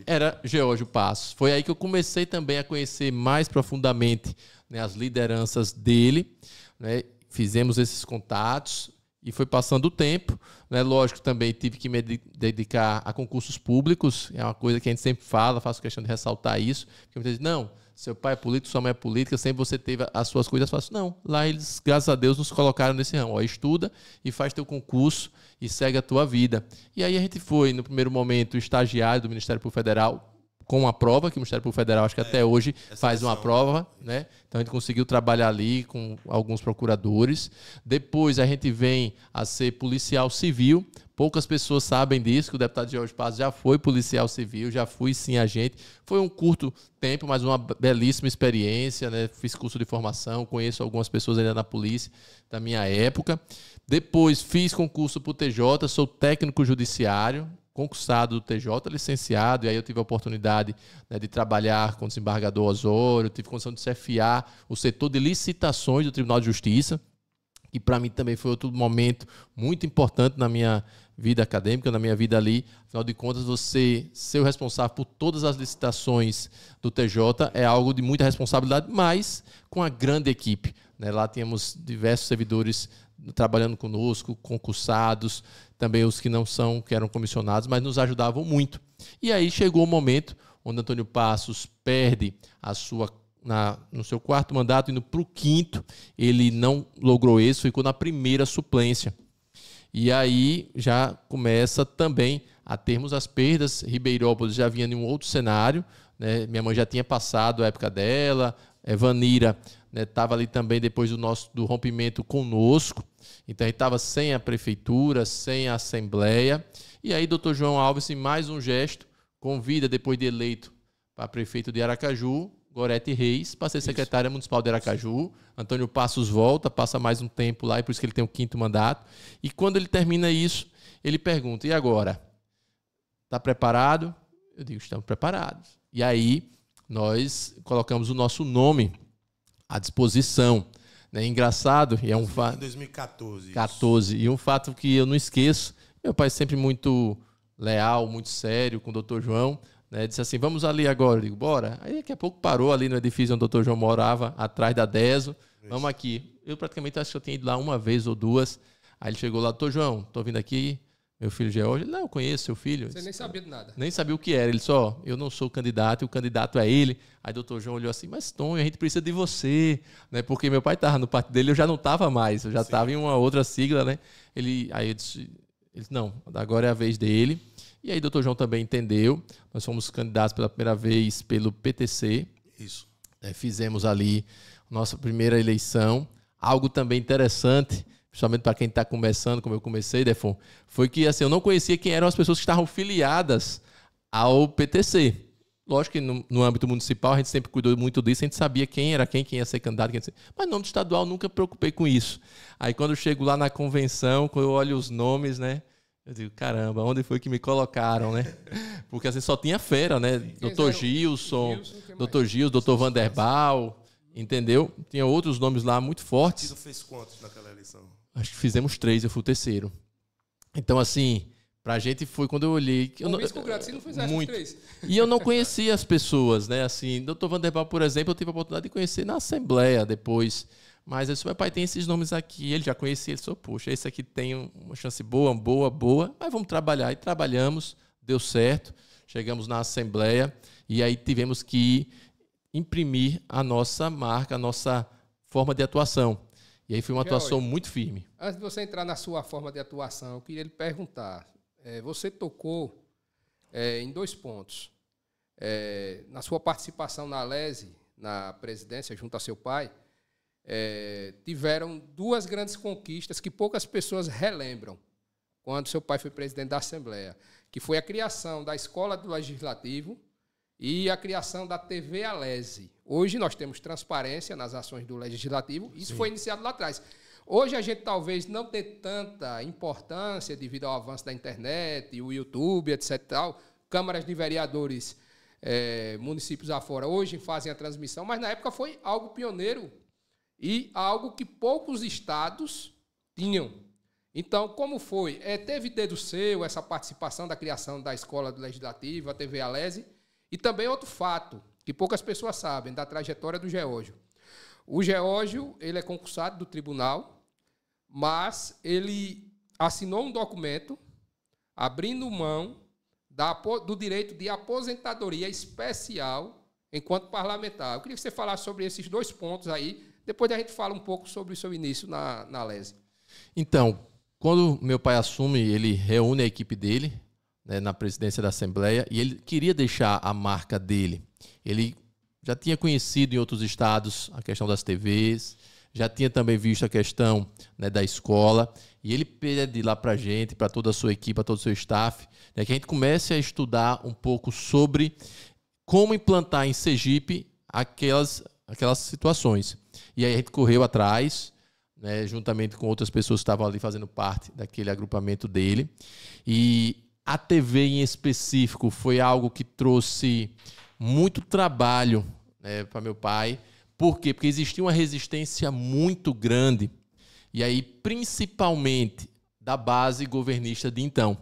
era Geórgio Passos. Foi aí que eu comecei também a conhecer mais profundamente, né, as lideranças dele, né? Fizemos esses contatos e foi passando o tempo, né? Lógico, também tive que me dedicar a concursos públicos, é uma coisa que a gente sempre fala, faço questão de ressaltar isso, porque muitas vezes, não, seu pai é político, sua mãe é política, sempre você teve as suas coisas fáceis. Não, lá eles, graças a Deus, nos colocaram nesse ramo. Ó, estuda e faz teu concurso e segue a tua vida. E aí a gente foi, no primeiro momento, estagiário do Ministério Público Federal, com uma prova, que o Ministério Público Federal, acho que até hoje, faz uma prova, né? Então a gente conseguiu trabalhar ali com alguns procuradores. Depois a gente vem a ser policial civil. Poucas pessoas sabem disso, que o deputado Geórgio Passos já foi policial civil, já fui sim agente. Foi um curto tempo, mas uma belíssima experiência, né? Fiz curso de formação, conheço algumas pessoas ainda na polícia da minha época. Depois fiz concurso para o TJ, sou técnico judiciário, concursado do TJ, licenciado, e aí eu tive a oportunidade, né, de trabalhar com o desembargador Osório, tive condição de chefiar o setor de licitações do Tribunal de Justiça, que para mim também foi outro momento muito importante na minha vida acadêmica, na minha vida ali. Afinal de contas, você ser o responsável por todas as licitações do TJ é algo de muita responsabilidade, mas com a grande equipe, né? Lá tínhamos diversos servidores trabalhando conosco, concursados, também os que não são, que eram comissionados, mas nos ajudavam muito. E aí chegou o momento onde Antônio Passos perde a sua, no seu quarto mandato, indo para o quinto, ele não logrou isso, ficou na primeira suplência. E aí já começa também a termos as perdas. Ribeirópolis já vinha em um outro cenário, né? Minha mãe já tinha passado a época dela, Vanira estava, né, ali também depois do rompimento conosco, então a gente estava sem a prefeitura, sem a Assembleia, e aí Dr. João Alves, em mais um gesto, convida, depois de eleito para prefeito de Aracaju, Gorete Reis, para ser secretária municipal de Aracaju. Antônio Passos volta, passa mais um tempo lá, e por isso que ele tem o quinto mandato, e quando ele termina isso, ele pergunta, e agora? Está preparado? Eu digo, estamos preparados. E aí nós colocamos o nosso nome à disposição, né? Engraçado, e é um fato. Em 2014. 14. E um fato que eu não esqueço, meu pai sempre muito leal, muito sério com o Dr. João, né? Disse assim, vamos ali agora. Eu digo, bora. Aí daqui a pouco parou ali no edifício onde o Dr. João morava, atrás da DESO. Isso. Vamos aqui. Eu praticamente acho que eu tinha ido lá uma vez ou duas. Aí ele chegou lá, Dr. João, estou vindo aqui meu filho George. Ele, não, eu conheço seu filho. Você nem sabia de nada. Nem sabia o que era. Ele só, eu não sou o candidato, e o candidato é ele. Aí o doutor João olhou assim, mas Tonho, a gente precisa de você. Né? Porque meu pai estava no partido dele, eu já não estava mais. Eu já estava em uma outra sigla, né? Aí eu disse, não, agora é a vez dele. E aí o doutor João também entendeu. Nós fomos candidatos pela primeira vez pelo PTC. Isso. Fizemos ali nossa primeira eleição. Algo também interessante, principalmente para quem está começando, como eu comecei, Defon, foi que assim, eu não conhecia quem eram as pessoas que estavam filiadas ao PTC. Lógico que no âmbito municipal a gente sempre cuidou muito disso, a gente sabia quem era quem ia ser candidato, mas no âmbito estadual nunca me preocupei com isso. Aí quando eu chego lá na convenção, quando eu olho os nomes, né, eu digo, caramba, onde foi que me colocaram, né? Porque assim, só tinha fera, né? Doutor Gilson, doutor Vanderbal, entendeu? Tinha outros nomes lá muito fortes. O partido fez quantos naquela eleição? Acho que fizemos 3, eu fui o terceiro. Então, assim, pra gente foi quando eu olhei... Um mês com graça, você não fizesse muito. 3. E eu não conhecia as pessoas, né? Assim, doutor Vanderbal, por exemplo, eu tive a oportunidade de conhecer na Assembleia depois. Mas eu disse, meu pai tem esses nomes aqui, ele já conhecia, ele disse, poxa, esse aqui tem uma chance boa, mas vamos trabalhar. E trabalhamos, deu certo, chegamos na Assembleia e aí tivemos que imprimir a nossa marca, a nossa forma de atuação. E aí foi uma atuação muito firme. Antes de você entrar na sua forma de atuação, eu queria lhe perguntar, você tocou em 2 pontos. Na sua participação na Alesi, na presidência, junto a seu pai, tiveram 2 grandes conquistas que poucas pessoas relembram quando seu pai foi presidente da Assembleia, que foi a criação da Escola do Legislativo e a criação da TV Alesi. Hoje nós temos transparência nas ações do Legislativo, isso foi iniciado lá atrás. Hoje a gente talvez não tenha tanta importância devido ao avanço da internet, o YouTube, etc. Tal. Câmaras de vereadores, municípios afora, hoje fazem a transmissão, mas na época foi algo pioneiro e algo que poucos estados tinham. Então, como foi? Teve dedo seu essa participação da criação da Escola do Legislativo, a TV Alesi, e também outro fato, que poucas pessoas sabem, da trajetória do Geórgio. O Geórgio, ele é concursado do tribunal, mas ele assinou um documento abrindo mão do direito de aposentadoria especial enquanto parlamentar. Eu queria que você falasse sobre esses 2 pontos aí, depois a gente fala um pouco sobre o seu início na Alesi. Então, quando meu pai assume, ele reúne a equipe dele, né, na presidência da Assembleia, e ele queria deixar a marca dele. Ele já tinha conhecido em outros estados a questão das TVs, já tinha também visto a questão, né, da escola, e ele pede lá para a gente, para toda a sua equipe, para todo o seu staff, né, que a gente comece a estudar um pouco sobre como implantar em Sergipe aquelas situações. E aí a gente correu atrás, né, juntamente com outras pessoas que estavam ali fazendo parte daquele agrupamento dele. E a TV em específico foi algo que trouxe muito trabalho, né, para meu pai. Por quê? Porque existia uma resistência muito grande, e aí principalmente da base governista de então.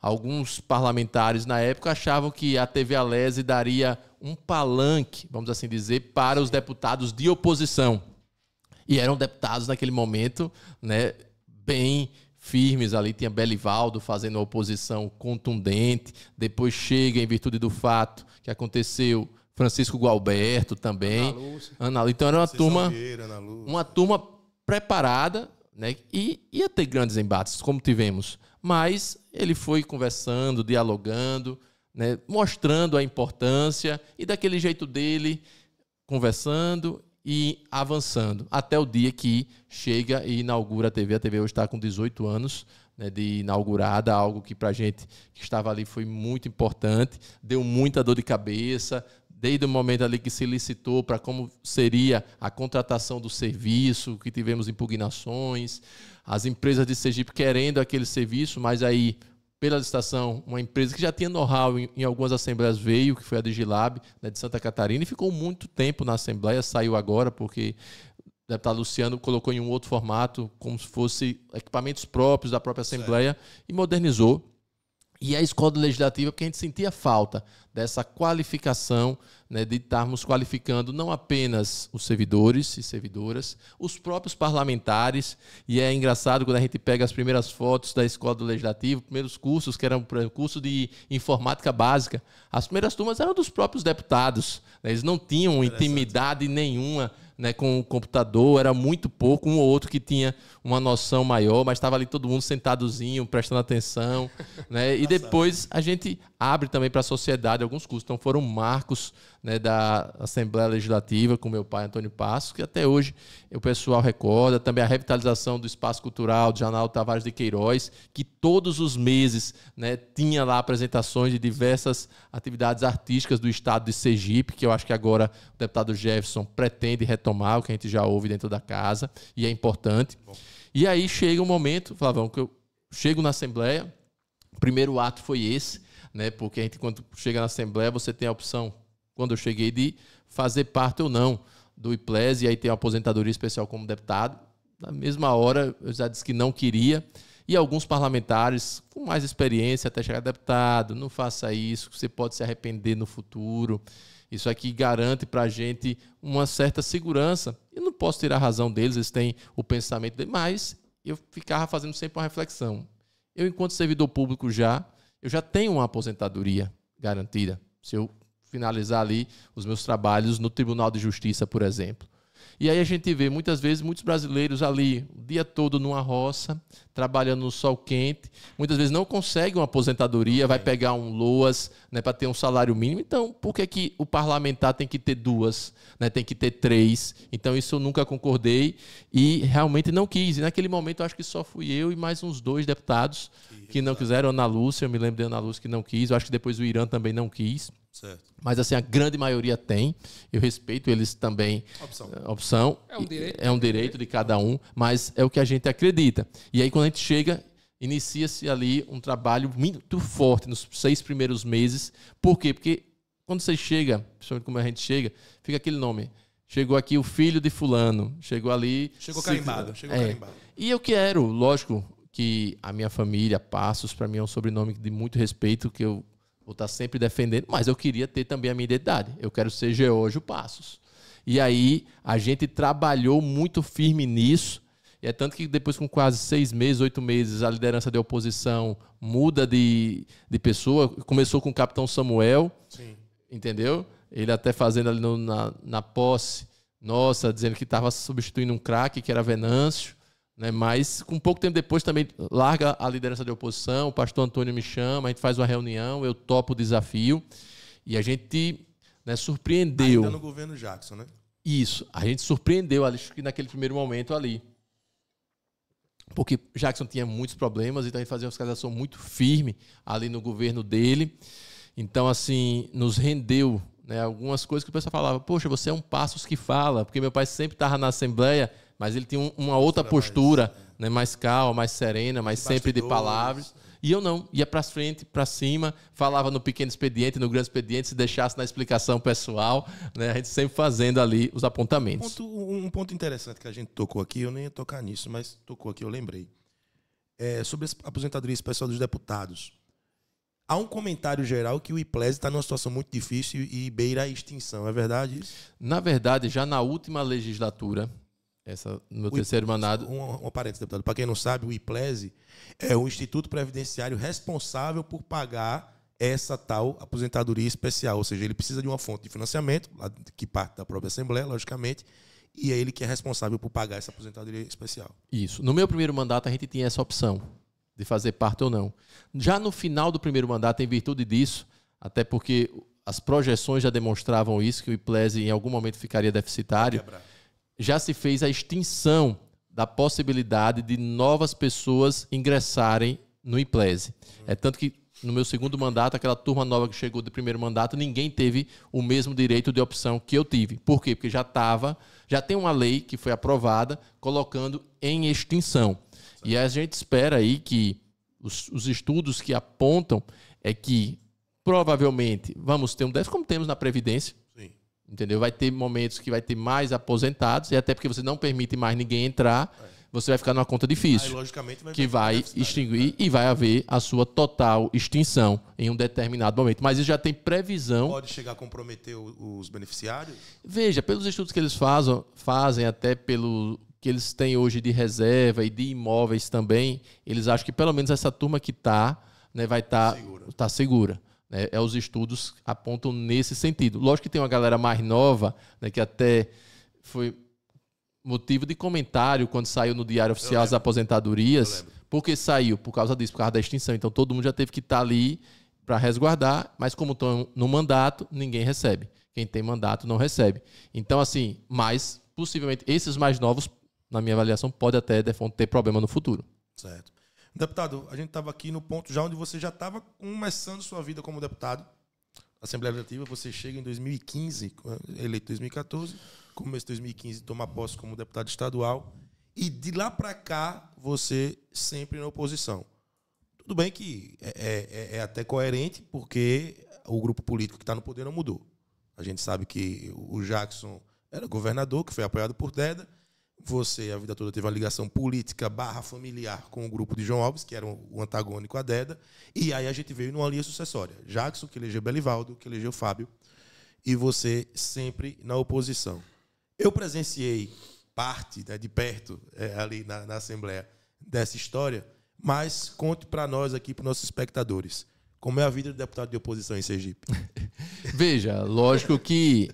Alguns parlamentares na época achavam que a TV Alesi daria um palanque, vamos assim dizer, para os deputados de oposição. E eram deputados naquele momento, né, bem firmes ali. Tinha Belivaldo fazendo uma oposição contundente. Depois chega, em virtude do fato que aconteceu, Francisco Gualberto também. Ana Lúcia. Então era uma turma preparada, né, e ia ter grandes embates, como tivemos. Mas ele foi conversando, dialogando, né, mostrando a importância e daquele jeito dele, conversando e avançando, até o dia que chega e inaugura a TV. A TV hoje está com 18 anos, né, de inaugurada, algo que para a gente que estava ali foi muito importante, deu muita dor de cabeça, desde o momento ali que se licitou para como seria a contratação do serviço, que tivemos impugnações, as empresas de Sergipe querendo aquele serviço, mas aí, pela licitação, uma empresa que já tinha know-how em algumas assembleias veio, que foi a Digilab, né, de Santa Catarina, e ficou muito tempo na Assembleia, saiu agora, porque o deputado Luciano colocou em um outro formato, como se fosse equipamentos próprios da própria Assembleia, e modernizou. E a escola legislativa, porque a gente sentia falta dessa qualificação, né, de estarmos qualificando não apenas os servidores e servidoras, os próprios parlamentares. E é engraçado quando a gente pega as primeiras fotos da escola do legislativo, primeiros cursos, que eram curso de informática básica, as primeiras turmas eram dos próprios deputados, né, eles não tinham intimidade nenhuma, né, com o computador, era muito pouco, um ou outro que tinha uma noção maior, mas estava ali todo mundo sentadozinho, prestando atenção, né? E depois a gente abre também para a sociedade alguns cursos. Então foram marcos, né, da Assembleia Legislativa com meu pai Antônio Passos, que até hoje o pessoal recorda. Também a revitalização do Espaço Cultural do Janal Tavares de Queiroz, que todos os meses, né, tinha lá apresentações de diversas atividades artísticas do estado de Sergipe, que eu acho que agora o deputado Jefferson pretende retomar, o que a gente já ouve dentro da casa, e é importante. Bom. E aí chega um momento, Flavão, que eu chego na Assembleia, o primeiro ato foi esse, né, porque a gente, quando chega na Assembleia, você tem a opção, quando eu cheguei, de fazer parte ou não do IPLES, e aí tem a aposentadoria especial como deputado. Na mesma hora, eu já disse que não queria, e alguns parlamentares com mais experiência, até chegar deputado, não faça isso, você pode se arrepender no futuro. Isso aqui garante para a gente uma certa segurança. Eu não posso tirar a razão deles, eles têm o pensamento deles, mas eu ficava fazendo sempre uma reflexão. Eu, enquanto servidor público, eu já tenho uma aposentadoria garantida. Se eu finalizar ali os meus trabalhos no Tribunal de Justiça, por exemplo. E aí a gente vê, muitas vezes, muitos brasileiros ali, o dia todo numa roça, trabalhando no sol quente, muitas vezes não conseguem uma aposentadoria, vai pegar um LOAS, né, para ter um salário mínimo. Então, por que o parlamentar tem que ter duas, né, tem que ter três? Então, isso eu nunca concordei e realmente não quis. E naquele momento, eu acho que só fui eu e mais uns 2 deputados que não quiseram. Ana Lúcia, eu me lembro de Ana Lúcia que não quis, eu acho que depois o Irã também não quis. Certo. Mas assim, a grande maioria tem. Eu respeito eles também. Opção. É um direito de cada um, mas é o que a gente acredita. E aí, quando a gente chega, inicia-se ali um trabalho muito forte nos 6 primeiros meses. Por quê? Porque quando você chega, principalmente como a gente chega, fica aquele nome. Chegou aqui o filho de fulano. Chegou ali... Chegou carimbado. Carimbado. E eu quero, lógico, que a minha família, Passos, para mim é um sobrenome de muito respeito, que eu vou estar sempre defendendo, mas eu queria ter também a minha identidade. Eu quero ser Geórgio Passos. E aí a gente trabalhou muito firme nisso, e é tanto que depois, com quase 6 meses, 8 meses, a liderança de oposição muda de pessoa. Começou com o capitão Samuel, sim, entendeu? Ele até fazendo ali na posse, nossa, dizendo que estava substituindo um craque, que era Venâncio. Né, mas, com pouco tempo depois, também larga a liderança de oposição, o pastor Antônio me chama, a gente faz uma reunião, eu topo o desafio, e a gente, né, surpreendeu. Ainda no governo Jackson, né? Isso, a gente surpreendeu acho que naquele primeiro momento ali. Porque Jackson tinha muitos problemas, então a gente fazia uma fiscalização muito firme ali no governo dele. Então, assim, nos rendeu, né, algumas coisas que o pessoal falava, poxa, você é um Passos que fala, porque meu pai sempre estava na Assembleia, mas ele tinha uma outra postura, né, mais calma, mais serena, mas sempre de palavras. E eu não, ia para frente, para cima, falava no pequeno expediente, no grande expediente, se deixasse na explicação pessoal, né, a gente sempre fazendo ali os apontamentos. Um ponto interessante que a gente tocou aqui, eu nem ia tocar nisso, mas tocou aqui, eu lembrei. Sobre a aposentadoria especial dos deputados. Há um comentário geral que o IPLES está numa situação muito difícil e beira a extinção, é verdade isso? Na verdade, já na última legislatura, no meu terceiro mandato... Um parênteses, deputado. Para quem não sabe, o IPLES é o Instituto Previdenciário responsável por pagar essa tal aposentadoria especial. Ou seja, ele precisa de uma fonte de financiamento, que parte da própria Assembleia, logicamente, e é ele que é responsável por pagar essa aposentadoria especial. Isso. No meu primeiro mandato, a gente tinha essa opção de fazer parte ou não. Já no final do primeiro mandato, em virtude disso, até porque as projeções já demonstravam isso, que o IPLES em algum momento ficaria deficitário, já se fez a extinção da possibilidade de novas pessoas ingressarem no IPLES. É tanto que no meu segundo mandato, aquela turma nova que chegou do primeiro mandato, ninguém teve o mesmo direito de opção que eu tive. Por quê? Porque já tem uma lei que foi aprovada colocando em extinção. E a gente espera aí que os estudos que apontam é que provavelmente vamos ter um déficit, como temos na Previdência. Entendeu? Vai ter momentos que vai ter mais aposentados, e até porque você não permite mais ninguém entrar, você vai ficar numa conta difícil. Aí, logicamente, que vai extinguir e vai haver a sua total extinção em um determinado momento. Mas isso já tem previsão. Pode chegar a comprometer os beneficiários? Veja, pelos estudos que eles fazem até pelo que eles têm hoje de reserva e de imóveis também, eles acham que pelo menos essa turma que está, né, vai estar segura. Né? Os estudos apontam nesse sentido. Lógico que tem uma galera mais nova, né, que até foi motivo de comentário quando saiu no Diário Oficial as aposentadorias. Por que saiu? Por causa disso, por causa da extinção. Então todo mundo já teve que estar ali para resguardar, mas como estão no mandato, ninguém recebe. Quem tem mandato não recebe. Então, assim, mas possivelmente esses mais novos, na minha avaliação, pode até ter problema no futuro. Certo. Deputado, a gente estava aqui no ponto já onde você já estava começando sua vida como deputado. Assembleia Legislativa, você chega em 2015, eleito em 2014, começo de 2015, toma posse como deputado estadual, e de lá para cá, você sempre na oposição. Tudo bem que é até coerente, porque o grupo político que está no poder não mudou. A gente sabe que o Jackson era governador, que foi apoiado por Deda. Você, a vida toda, teve uma ligação política / familiar com o grupo de João Alves, que era o antagônico a Deda. E aí a gente veio numa linha sucessória. Jackson, que elegeu Belivaldo, que elegeu Fábio. E você sempre na oposição. Eu presenciei parte, né, de perto, ali na Assembleia, dessa história, mas conte para nós aqui, para os nossos espectadores, como é a vida do deputado de oposição em Sergipe. Veja, lógico que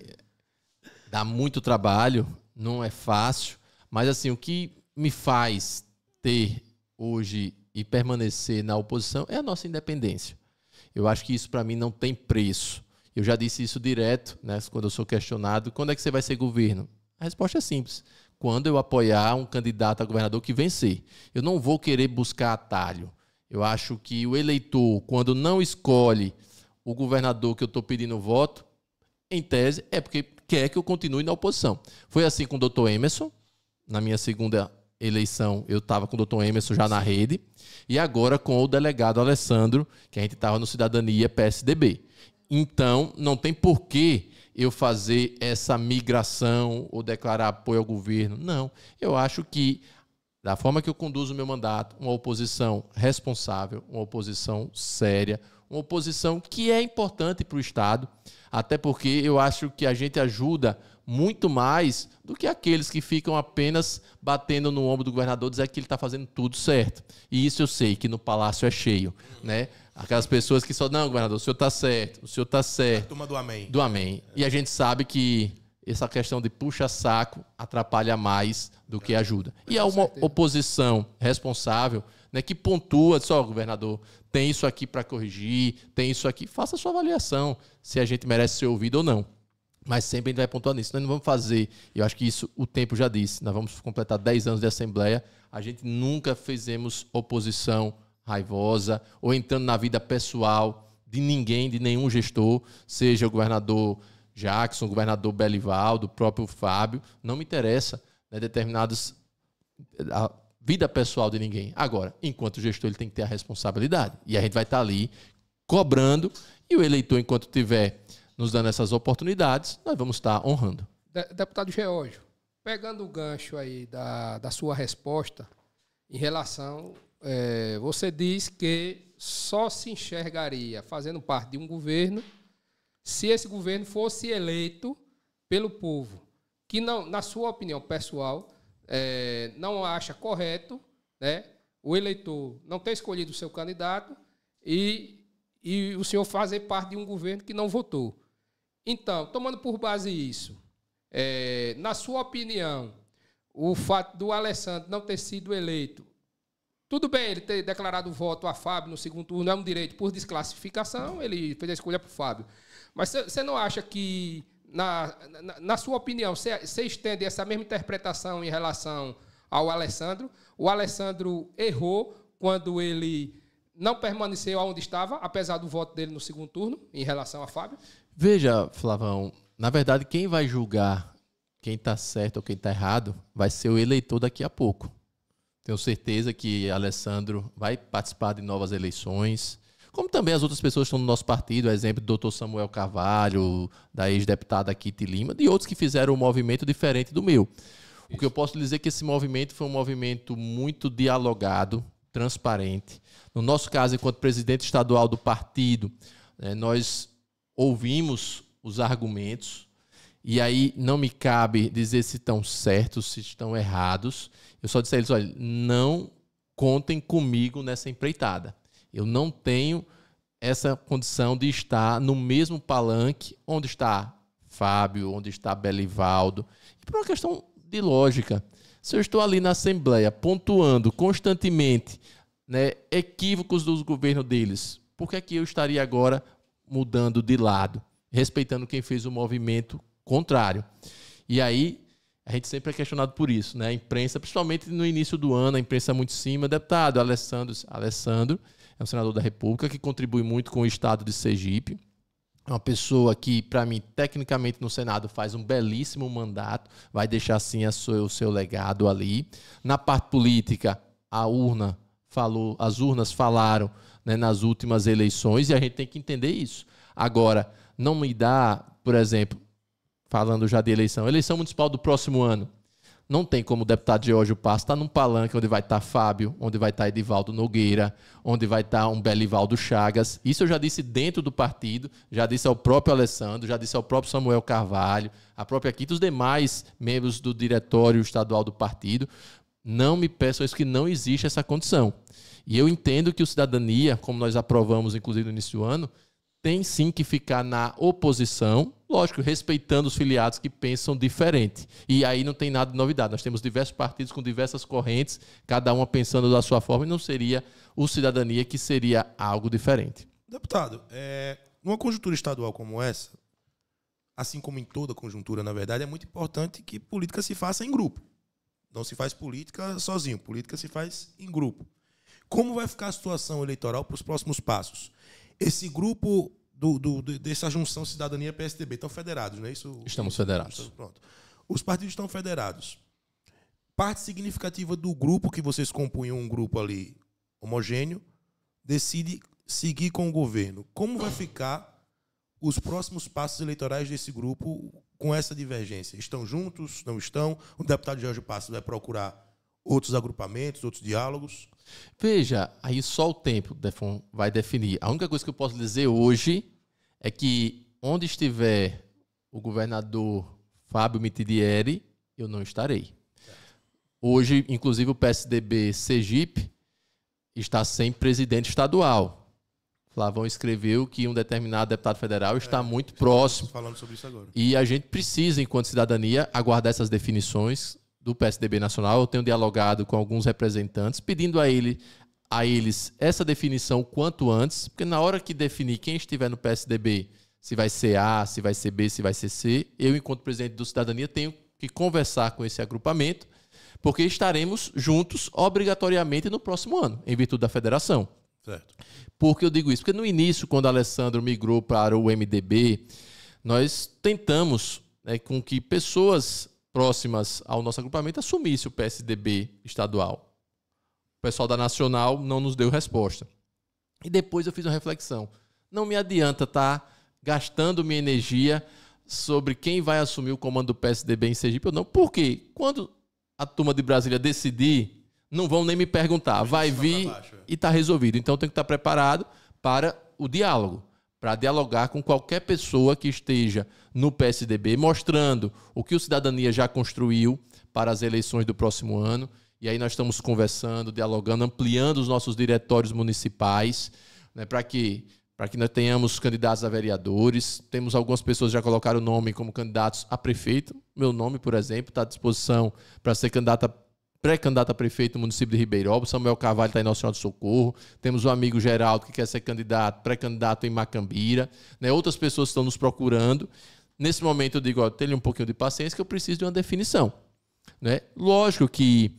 dá muito trabalho, não é fácil, mas assim, o que me faz ter hoje e permanecer na oposição é a nossa independência. Eu acho que isso para mim não tem preço. Eu já disse isso direto, né, quando eu sou questionado, quando é que você vai ser governo? A resposta é simples. Quando eu apoiar um candidato a governador que vencer. Eu não vou querer buscar atalho. Eu acho que o eleitor, quando não escolhe o governador que eu estou pedindo voto, em tese, é porque quer que eu continue na oposição. Foi assim com o doutor Emerson. Na minha segunda eleição, eu estava com o doutor Emerson já na rede. E agora com o delegado Alessandro, que a gente estava no Cidadania PSDB. Então, não tem porquê eu fazer essa migração ou declarar apoio ao governo. Não. Eu acho que, da forma que eu conduzo o meu mandato, uma oposição responsável, uma oposição séria, uma oposição que é importante para o Estado, até porque eu acho que a gente ajuda muito mais do que aqueles que ficam apenas batendo no ombro do governador, dizer que ele está fazendo tudo certo. E isso eu sei que no Palácio é cheio, né? Aquelas pessoas que só, não, governador, o senhor está certo, o senhor está certo. A turma do amém. Do amém. E a gente sabe que essa questão de puxa-saco atrapalha mais do que ajuda. E há uma oposição responsável, né, que pontua, diz, governador, tem isso aqui para corrigir, tem isso aqui, faça a sua avaliação, se a gente merece ser ouvido ou não. Mas sempre a gente vai pontuar nisso. Nós não vamos fazer, eu acho que isso o tempo já disse, nós vamos completar 10 anos de Assembleia, a gente nunca fizemos oposição raivosa ou entrando na vida pessoal de ninguém, de nenhum gestor, seja o governador Jackson, o governador Belivaldo, o próprio Fábio, não me interessa, né, a vida pessoal de ninguém. Agora, enquanto gestor, ele tem que ter a responsabilidade. E a gente vai estar ali cobrando e o eleitor, enquanto estiver nos dando essas oportunidades, nós vamos estar honrando. Deputado Geórgio, pegando o gancho aí da sua resposta em relação... você diz que só se enxergaria fazendo parte de um governo se esse governo fosse eleito pelo povo, que não, na sua opinião pessoal, não acha correto, né, o eleitor não ter escolhido o seu candidato e o senhor fazer parte de um governo que não votou. Então, tomando por base isso, na sua opinião, o fato do Alessandro não ter sido eleito, tudo bem, ele ter declarado o voto a Fábio no segundo turno é um direito por desclassificação, ele fez a escolha para o Fábio. Mas você não acha que, na sua opinião, você estende essa mesma interpretação em relação ao Alessandro? O Alessandro errou quando ele não permaneceu onde estava, apesar do voto dele no segundo turno, em relação a Fábio? Veja, Flavão, na verdade, quem vai julgar quem está certo ou quem está errado vai ser o eleitor daqui a pouco. Tenho certeza que Alessandro vai participar de novas eleições, como também as outras pessoas que estão no nosso partido, exemplo do doutor Samuel Carvalho, da ex-deputada Kitty Lima, de outros que fizeram um movimento diferente do meu. Porque eu posso dizer que esse movimento foi um movimento muito dialogado, transparente. No nosso caso, enquanto presidente estadual do partido, nós ouvimos os argumentos e aí não me cabe dizer se estão certos, se estão errados. Eu só disse a eles, olha, não contem comigo nessa empreitada. Eu não tenho essa condição de estar no mesmo palanque onde está Fábio, onde está Belivaldo. E por uma questão de lógica, se eu estou ali na Assembleia pontuando constantemente, né, equívocos dos governos deles, por que é que eu estaria agora mudando de lado, respeitando quem fez o movimento contrário? E aí a gente sempre é questionado por isso, né? A imprensa, principalmente no início do ano, a imprensa muito em cima, deputado Alessandro é um senador da República que contribui muito com o estado de Sergipe. É uma pessoa que, para mim, tecnicamente no Senado faz um belíssimo mandato, vai deixar assim o seu legado ali. Na parte política, as urnas falaram, né, nas últimas eleições e a gente tem que entender isso. Agora, não me dá, por exemplo, falando já de eleição municipal do próximo ano, não tem como o deputado Geórgio Passos estar num palanque onde vai estar Fábio, onde vai estar Edivaldo Nogueira, onde vai estar um Belivaldo Chagas. Isso eu já disse dentro do partido, já disse ao próprio Alessandro, já disse ao próprio Samuel Carvalho, a própria Quita, os demais membros do diretório estadual do partido. Não me peçam isso, que não existe essa condição. E eu entendo que o Cidadania, como nós aprovamos inclusive no início do ano, tem sim que ficar na oposição, lógico, respeitando os filiados que pensam diferente. E aí não tem nada de novidade. Nós temos diversos partidos com diversas correntes, cada uma pensando da sua forma, e não seria o Cidadania que seria algo diferente. Deputado, numa conjuntura estadual como essa, assim como em toda conjuntura, na verdade, é muito importante que política se faça em grupo. Não se faz política sozinho, política se faz em grupo. Como vai ficar a situação eleitoral para os próximos passos? Esse grupo dessa junção Cidadania-PSDB estão federados, não é isso? Estamos federados. Pronto. Os partidos estão federados. Parte significativa do grupo, que vocês compunham um grupo ali homogêneo, decide seguir com o governo. Como vai ficar os próximos passos eleitorais desse grupo com essa divergência? Estão juntos? Não estão? O deputado Geórgio Passos vai procurar outros agrupamentos, outros diálogos? Veja, aí só o tempo vai definir. A única coisa que eu posso dizer hoje é que onde estiver o governador Fábio Mitidieri, eu não estarei. Hoje, inclusive, o PSDB Sergipe está sem presidente estadual. Flavão escreveu que um determinado deputado federal está muito próximo. Falando sobre isso agora. E a gente precisa, enquanto cidadania, aguardar essas definições do PSDB nacional. Eu tenho dialogado com alguns representantes, pedindo a eles essa definição quanto antes, porque na hora que definir quem estiver no PSDB, se vai ser A, se vai ser B, se vai ser C, eu, enquanto presidente do Cidadania, tenho que conversar com esse agrupamento, porque estaremos juntos obrigatoriamente no próximo ano, em virtude da federação. Certo. Por que eu digo isso? Porque no início, quando o Alessandro migrou para o MDB, nós tentamos, né, com que pessoas próximas ao nosso agrupamento assumissem o PSDB estadual. O pessoal da Nacional não nos deu resposta. E depois eu fiz uma reflexão. Não me adianta estar gastando minha energia sobre quem vai assumir o comando do PSDB em Sergipe ou não. Por quê? Quando a turma de Brasília decidir, não vão nem me perguntar. Vai vir e está resolvido. Então eu tenho que estar preparado para o diálogo, para dialogar com qualquer pessoa que esteja no PSDB, mostrando o que o Cidadania já construiu para as eleições do próximo ano. E aí nós estamos conversando, dialogando, ampliando os nossos diretórios municipais, né, para que nós tenhamos candidatos a vereadores. Temos algumas pessoas que já colocaram o nome como candidatos a prefeito. Meu nome, por exemplo, está à disposição para ser pré-candidato a prefeito no município de Ribeirão. Samuel Carvalho está em Nossa Senhora do Socorro. Temos o amigo Geraldo, que quer ser pré-candidato em Macambira. Né? Outras pessoas estão nos procurando. Nesse momento eu digo, tenha um pouquinho de paciência, que eu preciso de uma definição. Né? Lógico que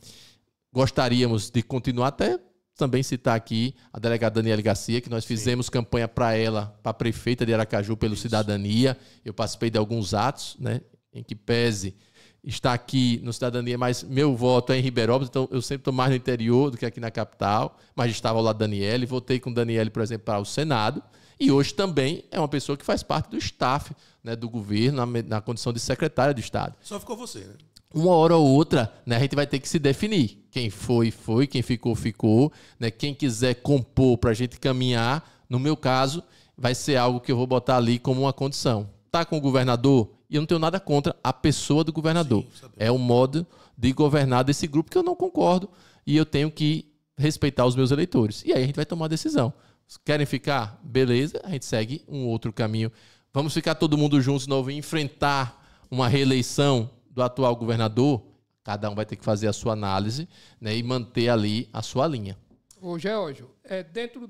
gostaríamos de continuar, até também citar aqui a delegada Daniele Garcia, que nós fizemos campanha para ela, para a prefeita de Aracaju, pelo Cidadania. Eu participei de alguns atos, né, em que pese está aqui no Cidadania, mas meu voto é em Ribeirão, então eu sempre estou mais no interior do que aqui na capital, mas estava ao lado da Daniele, votei com Daniele, por exemplo, para o Senado, e hoje também é uma pessoa que faz parte do staff, né, do governo, na condição de secretária de Estado. Só ficou você, né? uma hora ou outra, né, a gente vai ter que se definir. Quem foi, foi. Quem ficou, ficou. Né? Quem quiser compor para a gente caminhar, no meu caso, vai ser algo que eu vou botar ali como uma condição. Tá com o governador? E eu não tenho nada contra a pessoa do governador. Sim, é o modo de governar desse grupo que eu não concordo. E eu tenho que respeitar os meus eleitores. E aí a gente vai tomar a decisão. Querem ficar? Beleza, a gente segue um outro caminho. Vamos ficar todo mundo juntos de novo e enfrentar uma reeleição do atual governador? Cada um vai ter que fazer a sua análise, né, e manter ali a sua linha. Ô, Geórgio, dentro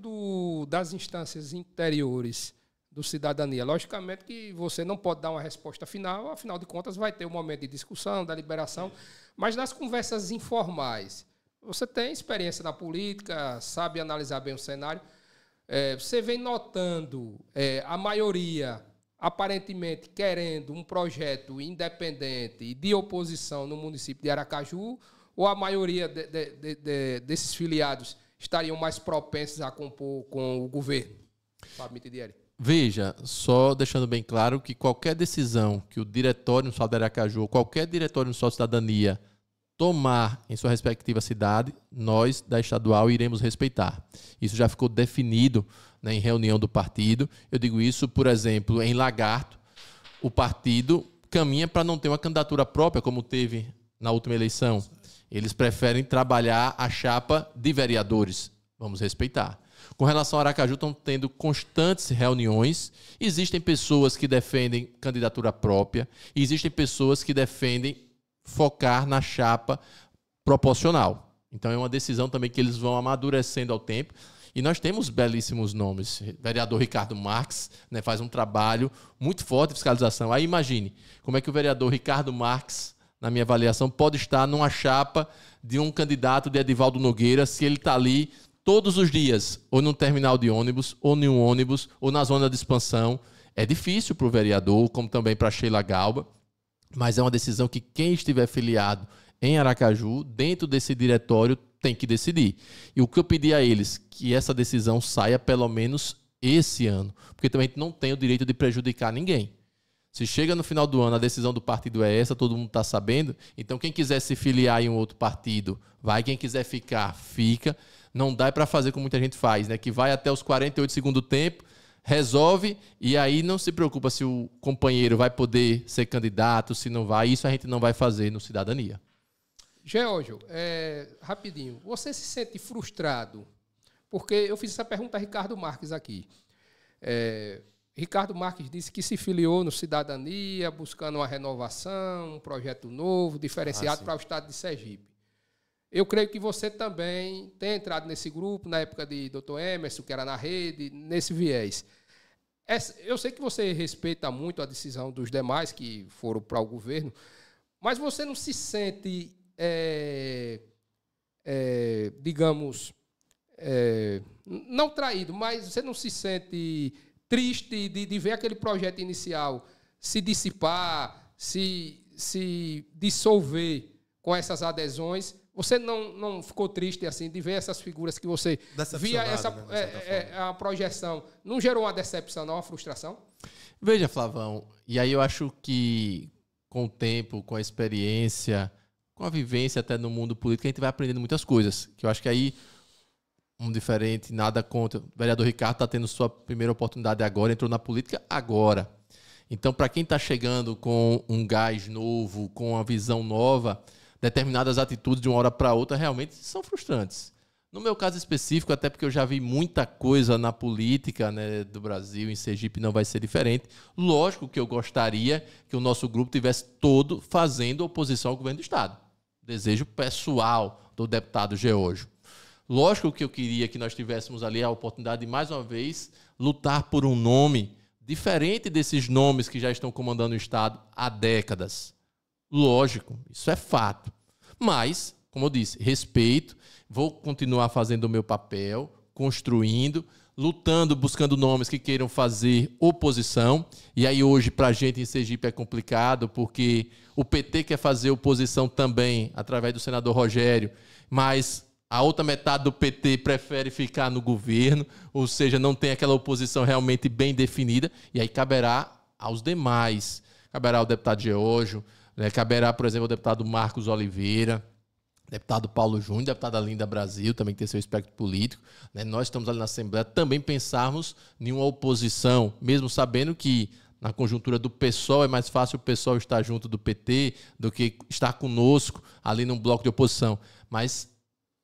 das instâncias interiores do Cidadania, logicamente que você não pode dar uma resposta final, afinal de contas vai ter um momento de discussão, deliberação, mas nas conversas informais, você tem experiência na política, sabe analisar bem o cenário, você vem notando a maioria aparentemente querendo um projeto independente e de oposição no município de Aracaju, ou a maioria desses filiados estariam mais propensos a compor com o governo? Fábio Mitidieri. Veja, só deixando bem claro que qualquer decisão que o Diretório Municipal de Aracaju, ou qualquer Diretório Municipal de Cidadania tomar em sua respectiva cidade, nós, da estadual, iremos respeitar. Isso já ficou definido, né, em reunião do partido. Eu digo isso, por exemplo, em Lagarto, o partido caminha para não ter uma candidatura própria, como teve na última eleição. Eles preferem trabalhar a chapa de vereadores. Vamos respeitar. Com relação a Aracaju, estão tendo constantes reuniões. Existem pessoas que defendem candidatura própria, e existem pessoas que defendem focar na chapa proporcional. Então é uma decisão também que eles vão amadurecendo ao tempo. E nós temos belíssimos nomes. O vereador Ricardo Marques, né, faz um trabalho muito forte de fiscalização. Aí imagine como é que o vereador Ricardo Marques, na minha avaliação, pode estar numa chapa de um candidato de Edivaldo Nogueira, se ele está ali todos os dias, ou num terminal de ônibus, ou em um ônibus, ou na zona de expansão. É difícil para o vereador, como também para a Sheila Galba, mas é uma decisão que quem estiver filiado em Aracaju, dentro desse diretório, tem que decidir. E o que eu pedi a eles, que essa decisão saia pelo menos esse ano, porque também a gente não tem o direito de prejudicar ninguém. Se chega no final do ano, a decisão do partido é essa, todo mundo está sabendo, então quem quiser se filiar em um outro partido, vai, quem quiser ficar, fica. Não dá para fazer como muita gente faz, né? Que vai até os 48 segundos do tempo, resolve, e aí não se preocupa se o companheiro vai poder ser candidato, se não vai. Isso a gente não vai fazer no Cidadania. Geórgio, rapidinho, você se sente frustrado? Porque eu fiz essa pergunta a Ricardo Marques aqui. Ricardo Marques disse que se filiou no Cidadania, buscando uma renovação, um projeto novo, diferenciado para o estado de Sergipe. Eu creio que você também tem entrado nesse grupo, na época de Dr. Emerson, que era na rede, nesse viés. Eu sei que você respeita muito a decisão dos demais que foram para o governo, mas você não se sente, digamos, não traído, mas você não se sente triste de ver aquele projeto inicial se dissipar, se dissolver com essas adesões? Você não ficou triste assim de ver essas figuras que você via a projeção? Não gerou uma decepção, não, uma frustração? Veja, Flavão, e aí eu acho que com o tempo, com a experiência, com a vivência até no mundo político, a gente vai aprendendo muitas coisas. Que eu acho que aí, um diferente, nada contra. O vereador Ricardo está tendo sua primeira oportunidade agora, entrou na política agora. Então, para quem está chegando com um gás novo, com uma visão nova, determinadas atitudes de uma hora para outra realmente são frustrantes. No meu caso específico, até porque eu já vi muita coisa na política, né, do Brasil, em Sergipe não vai ser diferente. Lógico que eu gostaria que o nosso grupo tivesse todo fazendo oposição ao governo do Estado. Desejo pessoal do deputado Geórgio. Lógico que eu queria que nós tivéssemos ali a oportunidade de, mais uma vez, lutar por um nome diferente desses nomes que já estão comandando o Estado há décadas. Lógico, isso é fato. Mas, como eu disse, respeito, vou continuar fazendo o meu papel, construindo, lutando, buscando nomes que queiram fazer oposição. E aí hoje, para a gente em Sergipe é complicado, porque o PT quer fazer oposição também, através do senador Rogério, mas a outra metade do PT prefere ficar no governo, ou seja, não tem aquela oposição realmente bem definida, e aí caberá aos demais, caberá ao deputado Geórgio, Né? Caberá, por exemplo, ao deputado Marcos Oliveira, deputado Paulo Júnior, deputada Linda Brasil, também que tem seu espectro político. Né? Nós estamos ali na Assembleia também pensarmos em uma oposição, mesmo sabendo que na conjuntura do PSOL é mais fácil o PSOL estar junto do PT do que estar conosco ali num bloco de oposição. Mas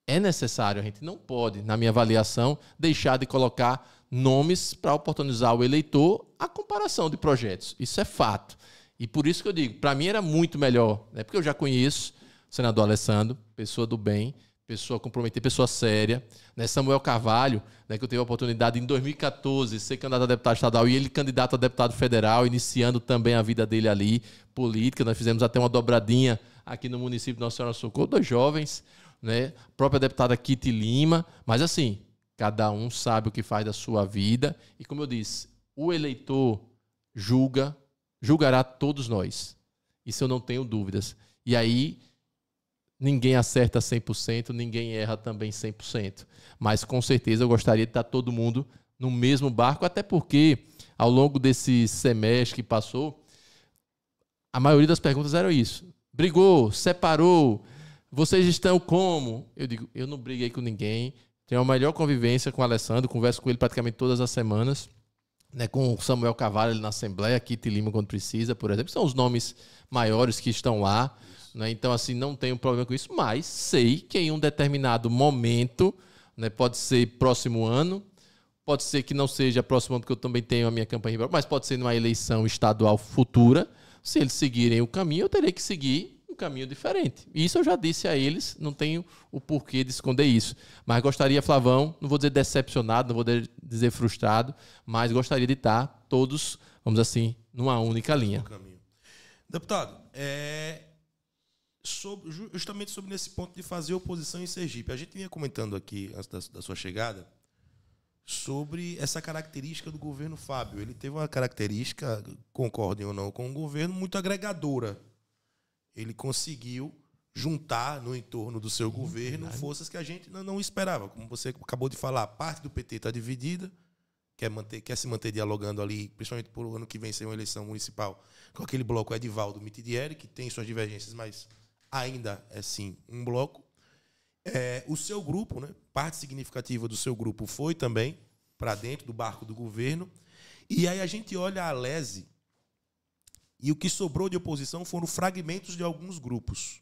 é necessário, a gente não pode, na minha avaliação, deixar de colocar nomes para oportunizar o eleitor a comparação de projetos. Isso é fato. E por isso que eu digo, para mim era muito melhor, né? Porque eu já conheço o senador Alessandro, pessoa do bem, pessoa comprometida, pessoa séria. Né? Samuel Carvalho, né, que eu tive a oportunidade em 2014 de ser candidato a deputado estadual e ele candidato a deputado federal, iniciando também a vida dele ali, política. Nós fizemos até uma dobradinha aqui no município de Nossa Senhora do Socorro, 2 jovens, né? A própria deputada Kitty Lima. Mas assim, cada um sabe o que faz da sua vida. E como eu disse, o eleitor julgará todos nós. Isso eu não tenho dúvidas. E aí ninguém acerta 100%, ninguém erra também 100%. Mas, com certeza, eu gostaria de estar todo mundo no mesmo barco, até porque, ao longo desse semestre que passou, a maioria das perguntas eram isso. Brigou, separou, vocês estão como? Eu digo, eu não briguei com ninguém, tenho a melhor convivência com o Alessandro, converso com ele praticamente todas as semanas, né, com o Samuel Carvalho ali na Assembleia, Kitty Lima quando precisa, por exemplo, são os nomes maiores que estão lá. Né? Então, assim, não tenho problema com isso, mas sei que em um determinado momento, né, pode ser próximo ano, pode ser que não seja próximo ano, porque eu também tenho a minha campanha, mas pode ser numa eleição estadual futura. Se eles seguirem o caminho, eu terei que seguir um caminho diferente. E isso eu já disse a eles, não tenho o porquê de esconder isso. Mas gostaria, Flavão, não vou dizer decepcionado, não vou dizer frustrado, mas gostaria de estar todos, vamos assim, numa única linha. Deputado, justamente sobre esse ponto de fazer oposição em Sergipe. A gente vinha comentando aqui, antes da sua chegada, sobre essa característica do governo Fábio. Ele teve uma característica, concordem ou não com o governo, muito agregadora. Ele conseguiu juntar no entorno do seu governo forças que a gente não esperava. Como você acabou de falar, parte do PT está dividida, quer se manter dialogando ali, principalmente por o ano que vem ser uma eleição municipal, com aquele bloco Edivaldo Mitidieri, que tem suas divergências, mas ainda é sim um bloco. O seu grupo, né, parte significativa do seu grupo foi também para dentro do barco do governo. E aí a gente olha a Alese e o que sobrou de oposição foram fragmentos de alguns grupos.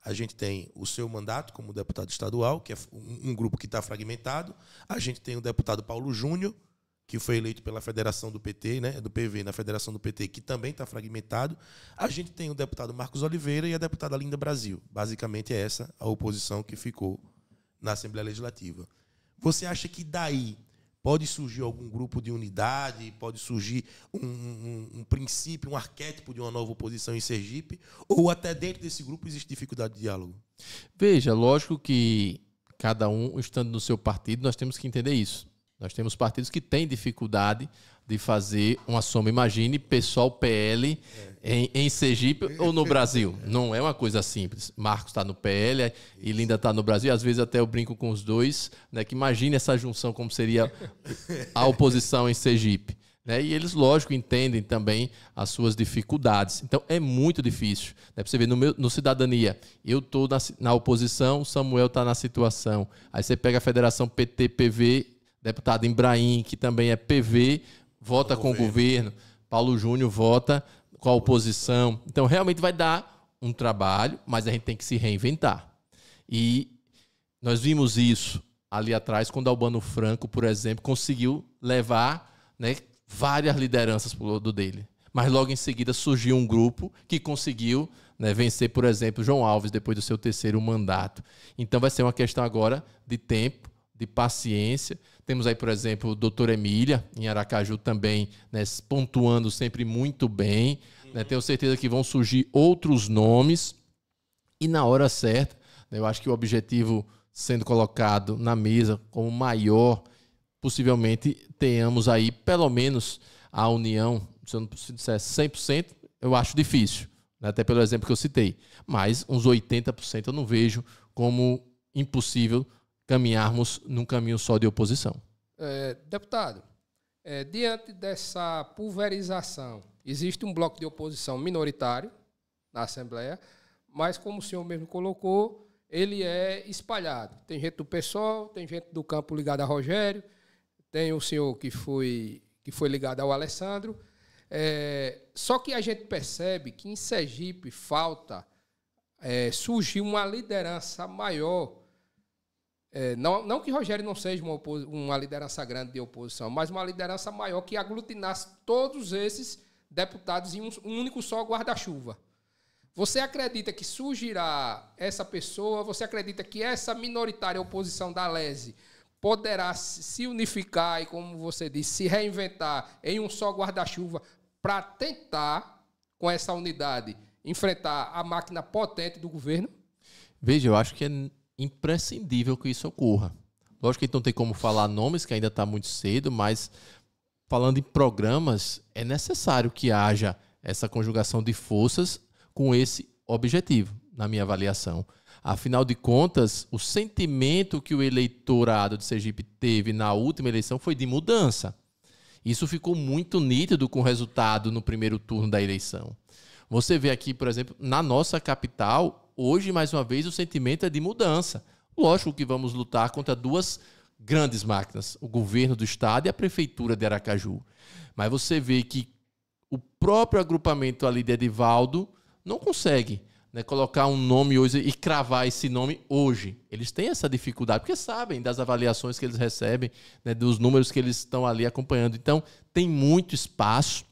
A gente tem o seu mandato como deputado estadual, que é um grupo que está fragmentado. A gente tem o deputado Paulo Júnior, que foi eleito pela federação do PT, né, do PV na federação do PT, que também está fragmentado. A gente tem o deputado Marcos Oliveira e a deputada Linda Brasil. Basicamente é essa a oposição que ficou na Assembleia Legislativa. Você acha que daí pode surgir algum grupo de unidade, pode surgir um princípio, um arquétipo de uma nova oposição em Sergipe, ou até dentro desse grupo existe dificuldade de diálogo? Veja, lógico que cada um estando no seu partido, nós temos que entender isso. Nós temos partidos que têm dificuldade de fazer uma soma. Imagine PSOL, PL em Sergipe ou no Brasil. Não é uma coisa simples. Marcos está no PL e Linda está no Brasil. Às vezes até eu brinco com os dois, né, que imagine essa junção como seria a oposição em Sergipe. Né? E eles, lógico, entendem também as suas dificuldades. Então, é muito difícil. Né? Para você ver, no Cidadania, eu estou na oposição, Samuel está na situação. Aí você pega a Federação PT-PV, deputado Ibrahim, que também é PV, vota com o governo. Paulo Júnior vota com a oposição. Então, realmente vai dar um trabalho, mas a gente tem que se reinventar. E nós vimos isso ali atrás, quando Albano Franco, por exemplo, conseguiu levar, né, várias lideranças para o lado dele. Mas logo em seguida surgiu um grupo que conseguiu, né, vencer, por exemplo, João Alves, depois do seu 3º mandato. Então, vai ser uma questão agora de tempo, de paciência. Temos aí, por exemplo, o doutor Emília, em Aracaju também, né, pontuando sempre muito bem. Né, tenho certeza que vão surgir outros nomes. E na hora certa, né, eu acho que o objetivo sendo colocado na mesa como maior, possivelmente tenhamos aí, pelo menos, a união. Se eu não disser 100%, eu acho difícil, né, até pelo exemplo que eu citei. Mas uns 80% eu não vejo como impossível caminharmos num caminho só de oposição. Deputado, diante dessa pulverização, existe um bloco de oposição minoritário, na Assembleia, mas, como o senhor mesmo colocou, ele é espalhado. Tem gente do PSOL, tem gente do campo ligado a Rogério, tem o senhor que foi ligado ao Alessandro. Só que a gente percebe que em Sergipe surgiu uma liderança maior. Não que Rogério não seja uma liderança grande de oposição, mas uma liderança maior que aglutinasse todos esses deputados em um único só guarda-chuva. Você acredita que surgirá essa pessoa? Você acredita que essa minoritária oposição da Lese poderá se unificar e, como você disse, se reinventar em um só guarda-chuva para tentar, com essa unidade, enfrentar a máquina potente do governo? Veja, eu acho que é imprescindível que isso ocorra. Lógico que a gente não tem como falar nomes, que ainda está muito cedo, mas falando em programas, é necessário que haja essa conjugação de forças com esse objetivo, na minha avaliação. Afinal de contas, o sentimento que o eleitorado de Sergipe teve na última eleição foi de mudança. Isso ficou muito nítido com o resultado no primeiro turno da eleição. Você vê aqui, por exemplo, na nossa capital, hoje, mais uma vez, o sentimento é de mudança. Lógico que vamos lutar contra duas grandes máquinas, o governo do estado e a prefeitura de Aracaju. Mas você vê que o próprio agrupamento ali de Edivaldo não consegue, né, colocar um nome hoje e cravar esse nome hoje. Eles têm essa dificuldade, porque sabem das avaliações que eles recebem, né, dos números que eles estão ali acompanhando. Então, tem muito espaço.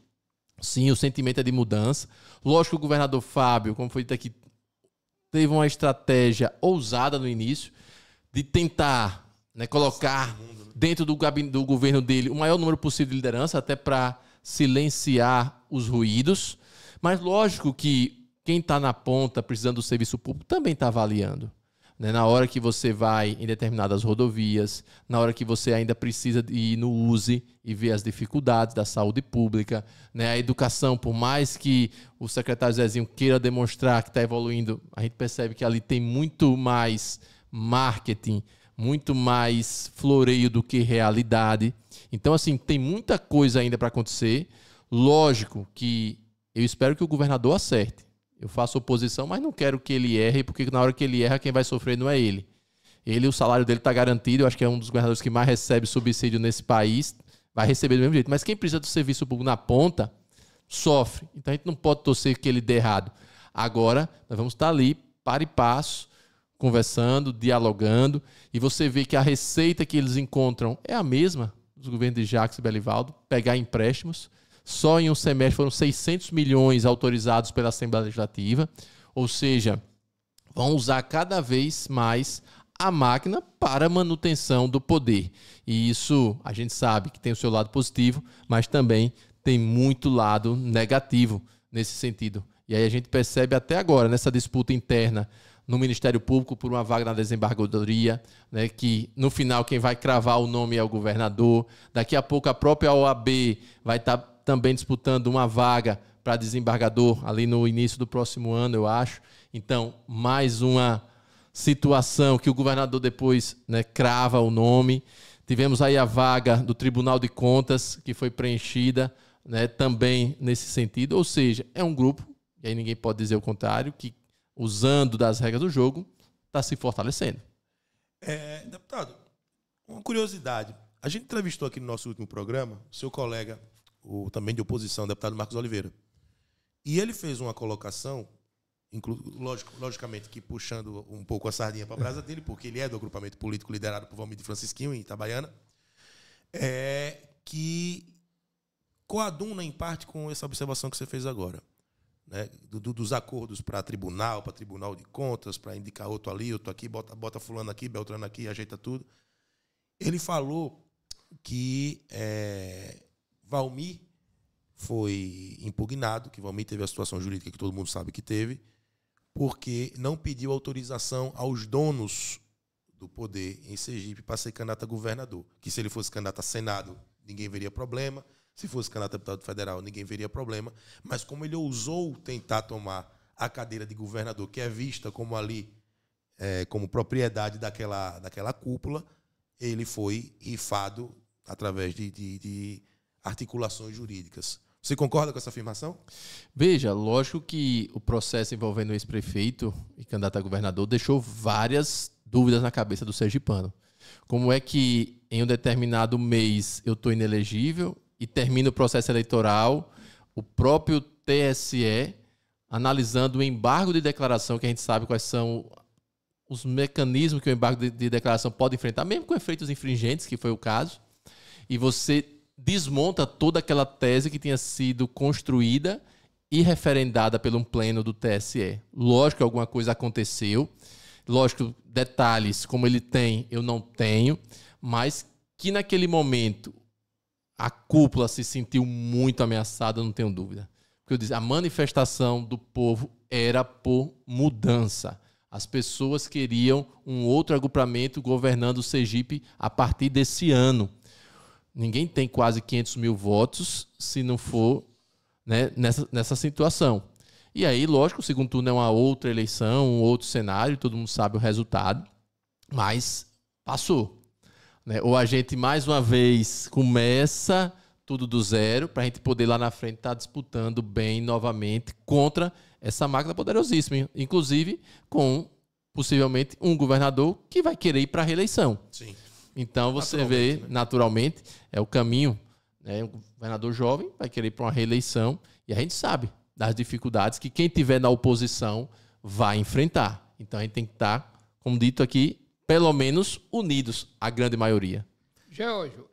Sim, o sentimento é de mudança. Lógico que o governador Fábio, como foi dito aqui, teve uma estratégia ousada no início de tentar, né, colocar dentro do governo dele o maior número possível de liderança, até para silenciar os ruídos. Mas lógico que quem está na ponta, precisando do serviço público, também está avaliando. Né? Na hora que você vai em determinadas rodovias, na hora que você ainda precisa de ir no USE e ver as dificuldades da saúde pública, né? A educação, por mais que o secretário Zezinho queira demonstrar que está evoluindo, a gente percebe que ali tem muito mais marketing, muito mais floreio do que realidade. Então, assim, tem muita coisa ainda para acontecer. Lógico que eu espero que o governador acerte. Eu faço oposição, mas não quero que ele erre, porque na hora que ele erra, quem vai sofrer não é ele. O salário dele está garantido, eu acho que é um dos governadores que mais recebe subsídio nesse país, vai receber do mesmo jeito. Mas quem precisa do serviço público na ponta, sofre. Então a gente não pode torcer que ele dê errado. Agora, nós vamos estar ali, para e passo, conversando, dialogando, e você vê que a receita que eles encontram é a mesma dos governos de Jacques e Belivaldo, pegar empréstimos. Só em um semestre foram 600 milhões autorizados pela Assembleia Legislativa, ou seja, vão usar cada vez mais a máquina para a manutenção do poder. E isso a gente sabe que tem o seu lado positivo, mas também tem muito lado negativo nesse sentido. E aí a gente percebe até agora, nessa disputa interna no Ministério Público por uma vaga na desembargadoria, né, que no final quem vai cravar o nome é o governador. Daqui a pouco a própria OAB vai estar também disputando uma vaga para desembargador ali no início do próximo ano, eu acho. Então, mais uma situação que o governador depois, né, crava o nome. Tivemos aí a vaga do Tribunal de Contas, que foi preenchida, né, também nesse sentido. Ou seja, é um grupo, e aí ninguém pode dizer o contrário, que usando das regras do jogo, está se fortalecendo. Deputado, uma curiosidade. A gente entrevistou aqui no nosso último programa o seu colega, também de oposição, o deputado Marcos Oliveira. E ele fez uma colocação, logicamente que puxando um pouco a sardinha para a brasa dele, porque ele é do agrupamento político liderado por Valmir de Francisquinho, em Itabaiana, que coaduna, em parte, com essa observação que você fez agora. Né, dos acordos para Tribunal de Contas, para indicar outro ali, outro aqui, bota fulano aqui, Beltrano aqui, ajeita tudo. Ele falou que Valmir foi impugnado, que Valmir teve a situação jurídica que todo mundo sabe que teve, porque não pediu autorização aos donos do poder em Sergipe para ser candidato a governador. Que se ele fosse candidato a Senado, ninguém veria problema. Se fosse candidato a deputado federal, ninguém veria problema. Mas como ele ousou tentar tomar a cadeira de governador, que é vista como ali, como propriedade daquela cúpula, ele foi ifado através de articulações jurídicas. Você concorda com essa afirmação? Veja, lógico que o processo envolvendo o ex-prefeito e candidato a governador deixou várias dúvidas na cabeça do sergipano. Como é que em um determinado mês eu estou inelegível e termina o processo eleitoral, o próprio TSE analisando o embargo de declaração, que a gente sabe quais são os mecanismos que o embargo de declaração pode enfrentar, mesmo com efeitos infringentes, que foi o caso, e você desmonta toda aquela tese que tinha sido construída e referendada pelo um pleno do TSE. Lógico que alguma coisa aconteceu, lógico, detalhes como ele tem, eu não tenho, mas que naquele momento a cúpula se sentiu muito ameaçada, não tenho dúvida. Porque eu disse, a manifestação do povo era por mudança. As pessoas queriam um outro agrupamento governando o Sergipe a partir desse ano. Ninguém tem quase 500 mil votos se não for, né, nessa situação. E aí, lógico, o segundo turno é uma outra eleição, um outro cenário, todo mundo sabe o resultado, mas passou. Né? Ou a gente, mais uma vez, começa tudo do zero para a gente poder lá na frente estar disputando bem novamente contra essa máquina poderosíssima, inclusive com, possivelmente, um governador que vai querer ir para a reeleição. Sim. Então você vê, né? naturalmente, é o caminho. Né? Um governador jovem vai querer ir para uma reeleição e a gente sabe das dificuldades que quem tiver na oposição vai enfrentar. Então a gente tem que estar, como dito aqui, pelo menos unidos, a grande maioria. Geórgio,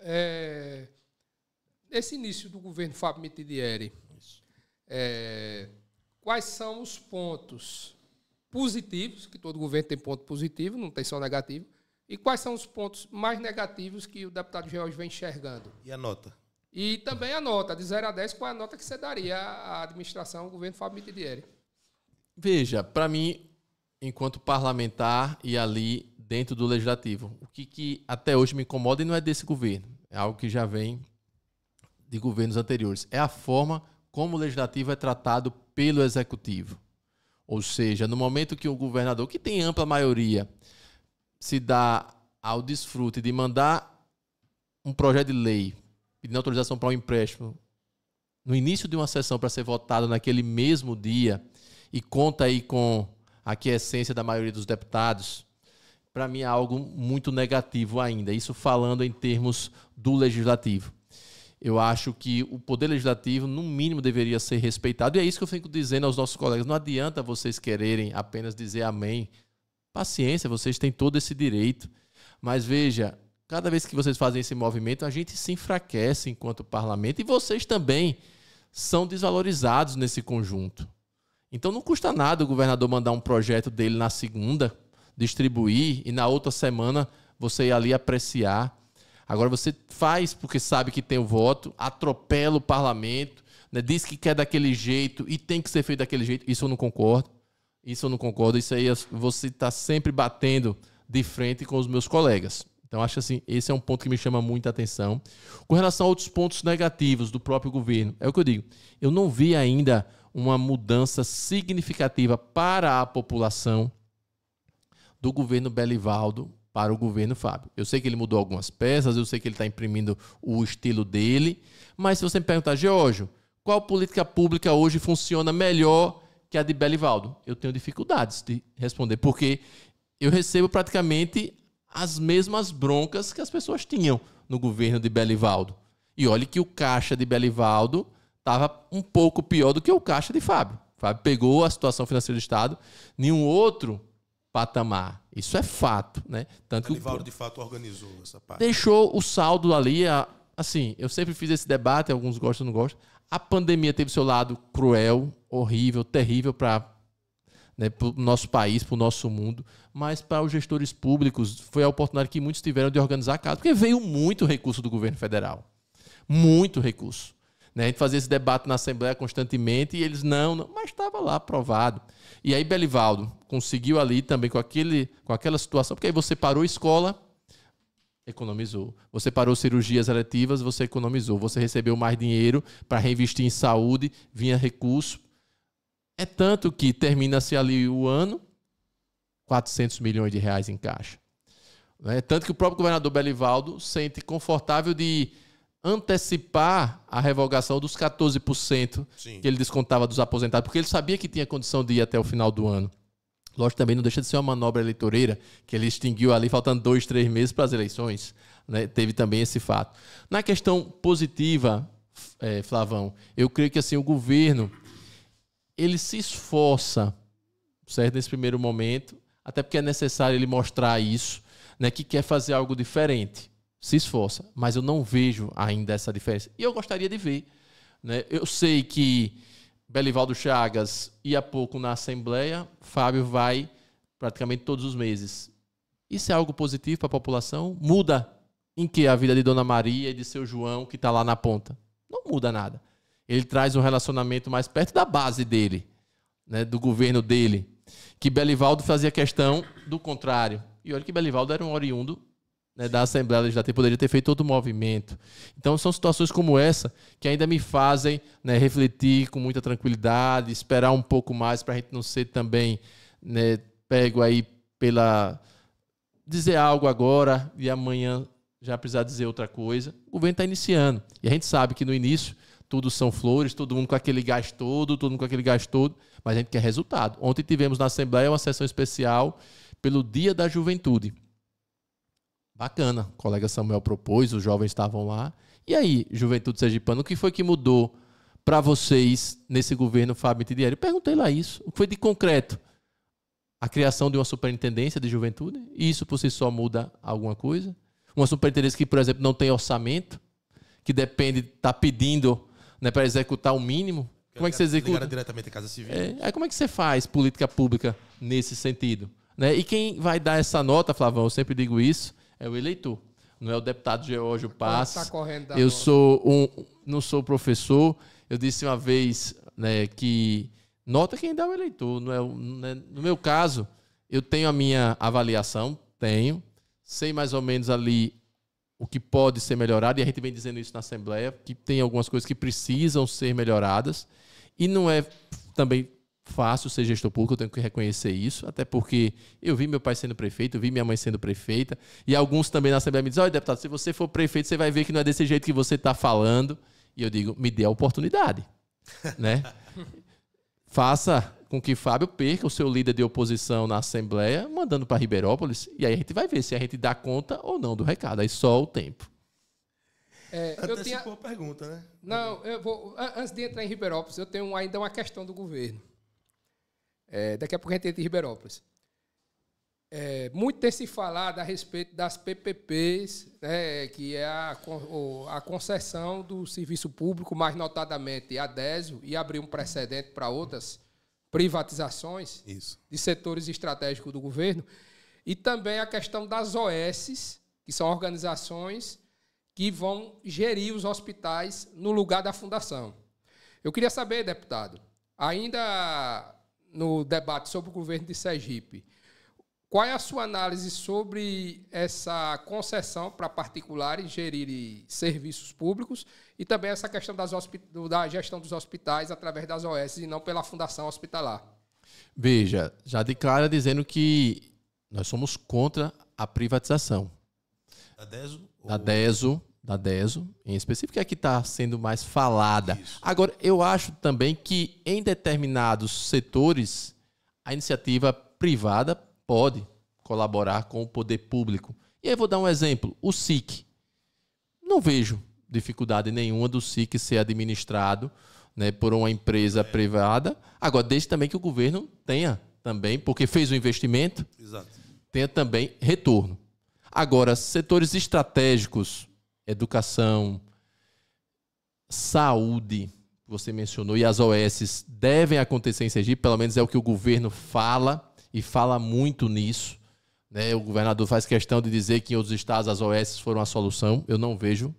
nesse início do governo Fábio Mitidieri, quais são os pontos positivos, que todo governo tem ponto positivo, não tem só negativo, e quais são os pontos mais negativos que o deputado Geórgio vem enxergando? E a nota? E também a nota, de 0 a 10, qual é a nota que você daria à administração do governo Fábio Mitidieri? Veja, para mim, enquanto parlamentar e ali dentro do legislativo, o que até hoje me incomoda e não é desse governo, é algo que já vem de governos anteriores, é a forma como o legislativo é tratado pelo executivo. Ou seja, no momento que o governador, que tem ampla maioria, se dá ao desfrute de mandar um projeto de lei pedindo autorização para um empréstimo no início de uma sessão para ser votado naquele mesmo dia e conta aí com a aquiescência da maioria dos deputados, para mim é algo muito negativo ainda. Isso falando em termos do legislativo. Eu acho que o poder legislativo, no mínimo, deveria ser respeitado. E é isso que eu fico dizendo aos nossos colegas. Não adianta vocês quererem apenas dizer amém. Paciência, vocês têm todo esse direito. Mas veja, cada vez que vocês fazem esse movimento, a gente se enfraquece enquanto parlamento e vocês também são desvalorizados nesse conjunto. Então não custa nada o governador mandar um projeto dele na segunda, distribuir e na outra semana você ir ali apreciar. Agora você faz porque sabe que tem o voto, atropela o parlamento, né, diz que quer daquele jeito e tem que ser feito daquele jeito. Isso eu não concordo. Isso aí você está sempre batendo de frente com os meus colegas. Então, acho assim, esse é um ponto que me chama muita atenção. Com relação a outros pontos negativos do próprio governo, é o que eu digo, eu não vi ainda uma mudança significativa para a população do governo Belivaldo para o governo Fábio. Eu sei que ele mudou algumas peças, eu sei que ele está imprimindo o estilo dele, mas se você me perguntar, Geórgio, qual política pública hoje funciona melhor que a de Belivaldo? Eu tenho dificuldades de responder, porque eu recebo praticamente as mesmas broncas que as pessoas tinham no governo de Belivaldo. E olhe que o caixa de Belivaldo estava um pouco pior do que o caixa de Fábio. Fábio pegou a situação financeira do Estado em um outro patamar. Isso é fato, né? Tanto que Belivaldo, de fato, organizou essa parte. Deixou o saldo ali, assim, eu sempre fiz esse debate, alguns gostam, não gostam. A pandemia teve seu lado cruel, horrível, terrível para o nosso país, para o nosso mundo, mas para os gestores públicos foi a oportunidade que muitos tiveram de organizar a casa, porque veio muito recurso do governo federal. Muito recurso. Né? A gente fazia esse debate na Assembleia constantemente e eles não, mas estava lá aprovado. E aí Belivaldo conseguiu ali também com aquela situação, porque aí você parou a escola, economizou. Você parou cirurgias eletivas, você economizou. Você recebeu mais dinheiro para reinvestir em saúde, vinha recurso. É tanto que termina-se ali o ano, 400 milhões de reais em caixa. É tanto que o próprio governador Belivaldo sente confortável de antecipar a revogação dos 14% Sim. que ele descontava dos aposentados, porque ele sabia que tinha condição de ir até o final do ano. Lógico, também não deixa de ser uma manobra eleitoreira, que ele extinguiu ali, faltando 2, 3 meses para as eleições. Né? Teve também esse fato. Na questão positiva, Flavão, eu creio que assim, o governo ele se esforça, certo, nesse primeiro momento, até porque é necessário ele mostrar isso, né, que quer fazer algo diferente. Se esforça, mas eu não vejo ainda essa diferença. E eu gostaria de ver. Né? Eu sei que Belivaldo Chagas ia pouco na Assembleia, Fábio vai praticamente todos os meses. Isso é algo positivo para a população? Muda em que a vida de Dona Maria e de seu João, que está lá na ponta? Não muda nada. Ele traz um relacionamento mais perto da base dele, né, do governo dele, que Belivaldo fazia questão do contrário. E olha que Belivaldo era um oriundo, né, da Assembleia Legislativa, poderia ter feito outro movimento. Então, são situações como essa que ainda me fazem, né, refletir com muita tranquilidade, esperar um pouco mais para a gente não ser também, né, pego aí pela... dizer algo agora e amanhã já precisar dizer outra coisa. O governo está iniciando. E a gente sabe que no início tudo são flores, todo mundo com aquele gás todo, mas a gente quer resultado. Ontem tivemos na Assembleia uma sessão especial pelo Dia da Juventude. Bacana, o colega Samuel propôs, os jovens estavam lá. E aí, Juventude Sergipana, o que foi que mudou para vocês nesse governo Fábio Mitidieri? Eu perguntei lá isso. O que foi de concreto? A criação de uma superintendência de juventude? E isso por si só muda alguma coisa? Uma superintendência que, por exemplo, não tem orçamento, que depende, está pedindo, né, para executar o mínimo. Como é que você executa? Ligar diretamente à Casa Civil. Aí como é que você faz política pública nesse sentido? Né? E quem vai dar essa nota, Flavão, eu sempre digo isso, é o eleitor. Não é o deputado Geórgio Passos. Eu não sou professor. Eu disse uma vez, né, que nota quem dá o eleitor. No meu caso, eu tenho a minha avaliação, sei mais ou menos ali o que pode ser melhorado, e a gente vem dizendo isso na Assembleia, que tem algumas coisas que precisam ser melhoradas, e não é também fácil ser gestor público, eu tenho que reconhecer isso, até porque eu vi meu pai sendo prefeito, eu vi minha mãe sendo prefeita, e alguns também na Assembleia me dizem, olha, deputado, se você for prefeito, você vai ver que não é desse jeito que você está falando, e eu digo, me dê a oportunidade, né? Faça com que Fábio perca o seu líder de oposição na Assembleia, mandando para Ribeirópolis, e aí a gente vai ver se a gente dá conta ou não do recado, aí só o tempo. Antecipou a pergunta, né? Não, eu vou... Antes de entrar em Ribeirópolis, eu tenho ainda uma questão do governo. Daqui a pouco a gente entra em Ribeirópolis. Muito tem se falado a respeito das PPPs, né, que é a concessão do serviço público, mais notadamente a DESO, e abrir um precedente para outras privatizações de setores estratégicos do governo, e também a questão das OS, que são organizações que vão gerir os hospitais no lugar da fundação. Eu queria saber, deputado, ainda no debate sobre o governo de Sergipe, qual é a sua análise sobre essa concessão para particulares gerirem serviços públicos e também essa questão da gestão dos hospitais através das OS e não pela fundação hospitalar? Veja, já de cara dizendo que nós somos contra a privatização. Da DESO, em específico, é que está sendo mais falada. Isso. Agora, eu acho também que em determinados setores a iniciativa privada pode colaborar com o poder público. E aí vou dar um exemplo. O SIC. Não vejo dificuldade nenhuma do SIC ser administrado, né, por uma empresa privada. Agora, desde também que o governo tenha também, porque fez o investimento, tenha também retorno. Agora, setores estratégicos, educação, saúde, você mencionou, e as OS devem acontecer em Sergipe, pelo menos é o que o governo fala, e fala muito nisso. Né? O governador faz questão de dizer que em outros estados as OS foram a solução. Eu não vejo.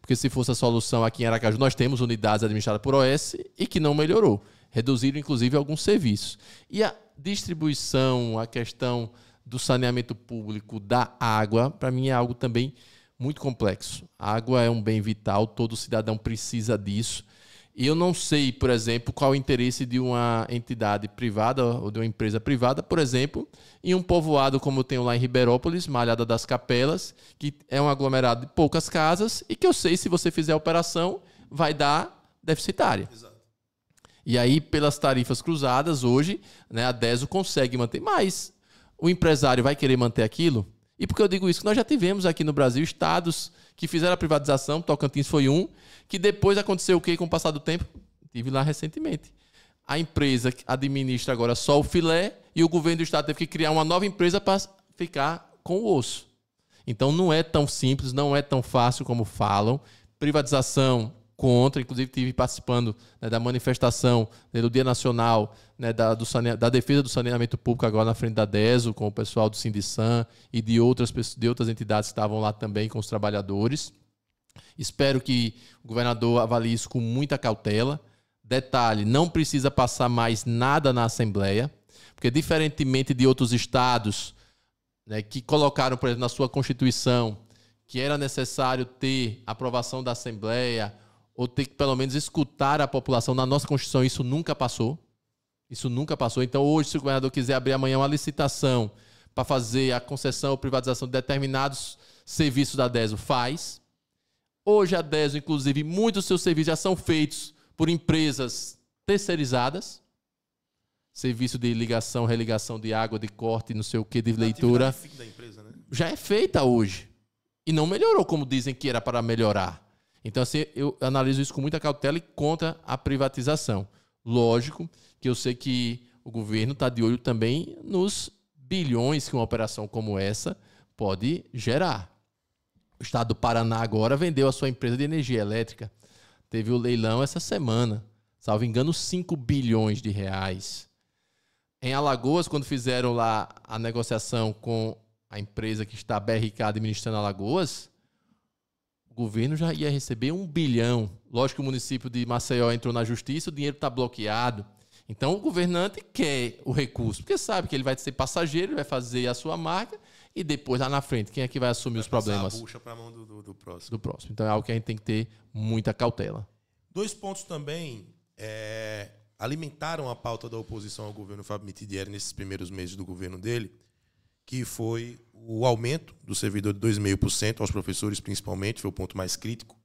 Porque se fosse a solução aqui em Aracaju, nós temos unidades administradas por OS e que não melhorou. Reduziram, inclusive, alguns serviços. E a distribuição, a questão do saneamento público, da água, para mim é algo também muito complexo. A água é um bem vital, todo cidadão precisa disso. E eu não sei, por exemplo, qual o interesse de uma entidade privada ou de uma empresa privada, por exemplo, em um povoado como eu tenho lá em Ribeirópolis, Malhada das Capelas, que é um aglomerado de poucas casas e que eu sei, se você fizer a operação, vai dar deficitária. Exato. E aí, pelas tarifas cruzadas, hoje, né, a DESO consegue manter. Mas o empresário vai querer manter aquilo? E por que eu digo isso? Que nós já tivemos aqui no Brasil estados que fizeram a privatização, Tocantins foi um, que depois aconteceu o quê com o passar do tempo? Tive lá recentemente. A empresa administra agora só o filé e o governo do estado teve que criar uma nova empresa para ficar com o osso. Então não é tão simples, não é tão fácil como falam. Privatização contra, inclusive estive participando, né, da manifestação, né, do Dia Nacional, né, da defesa do saneamento público agora na frente da DESO, com o pessoal do Sindisan e de outras entidades que estavam lá também com os trabalhadores. Espero que o governador avalie isso com muita cautela. Detalhe, não precisa passar mais nada na Assembleia, porque diferentemente de outros estados, né, que colocaram, por exemplo, na sua Constituição que era necessário ter aprovação da Assembleia ou ter que, pelo menos, escutar a população. Na nossa Constituição, isso nunca passou. Isso nunca passou. Então, hoje, se o governador quiser abrir amanhã uma licitação para fazer a concessão ou privatização de determinados serviços da DESO, faz. Hoje, a DESO, inclusive, muitos dos seus serviços já são feitos por empresas terceirizadas. Serviço de ligação, religação de água, de corte, não sei o que, de leitura. Da empresa, né? Já é feita hoje. E não melhorou como dizem que era para melhorar. Então, assim, eu analiso isso com muita cautela e contra a privatização. Lógico que eu sei que o governo está de olho também nos bilhões que uma operação como essa pode gerar. O estado do Paraná agora vendeu a sua empresa de energia elétrica. Teve o leilão essa semana. Salvo engano, 5 bilhões de reais. Em Alagoas, quando fizeram lá a negociação com a empresa que está a BRK administrando Alagoas, o governo já ia receber 1 bilhão. Lógico que o município de Maceió entrou na justiça, o dinheiro está bloqueado. Então o governante quer o recurso, porque sabe que ele vai ser passageiro, ele vai fazer a sua marca e depois lá na frente, quem é que vai assumir os problemas? A bucha para a mão do próximo. Do próximo. Então é algo que a gente tem que ter muita cautela. 2 pontos também alimentaram a pauta da oposição ao governo Fábio Mitidieri nesses primeiros meses do governo dele, que foi o aumento do servidor de 2,5% aos professores, principalmente, foi o ponto mais crítico.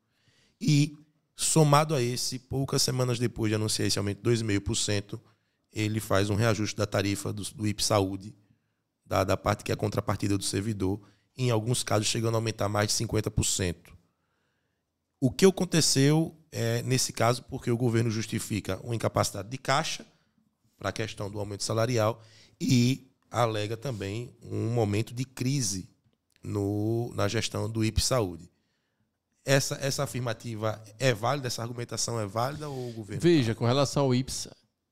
E, somado a esse, poucas semanas depois de anunciar esse aumento de 2,5%, ele faz um reajuste da tarifa do IPE Saúde, da parte que é a contrapartida do servidor, em alguns casos chegando a aumentar mais de 50%. O que aconteceu nesse caso, porque o governo justifica uma incapacidade de caixa para a questão do aumento salarial e alega também um momento de crise na gestão do IPE Saúde. Essa afirmativa é válida? Essa argumentação é válida ou o governo... Veja, com relação ao IPES,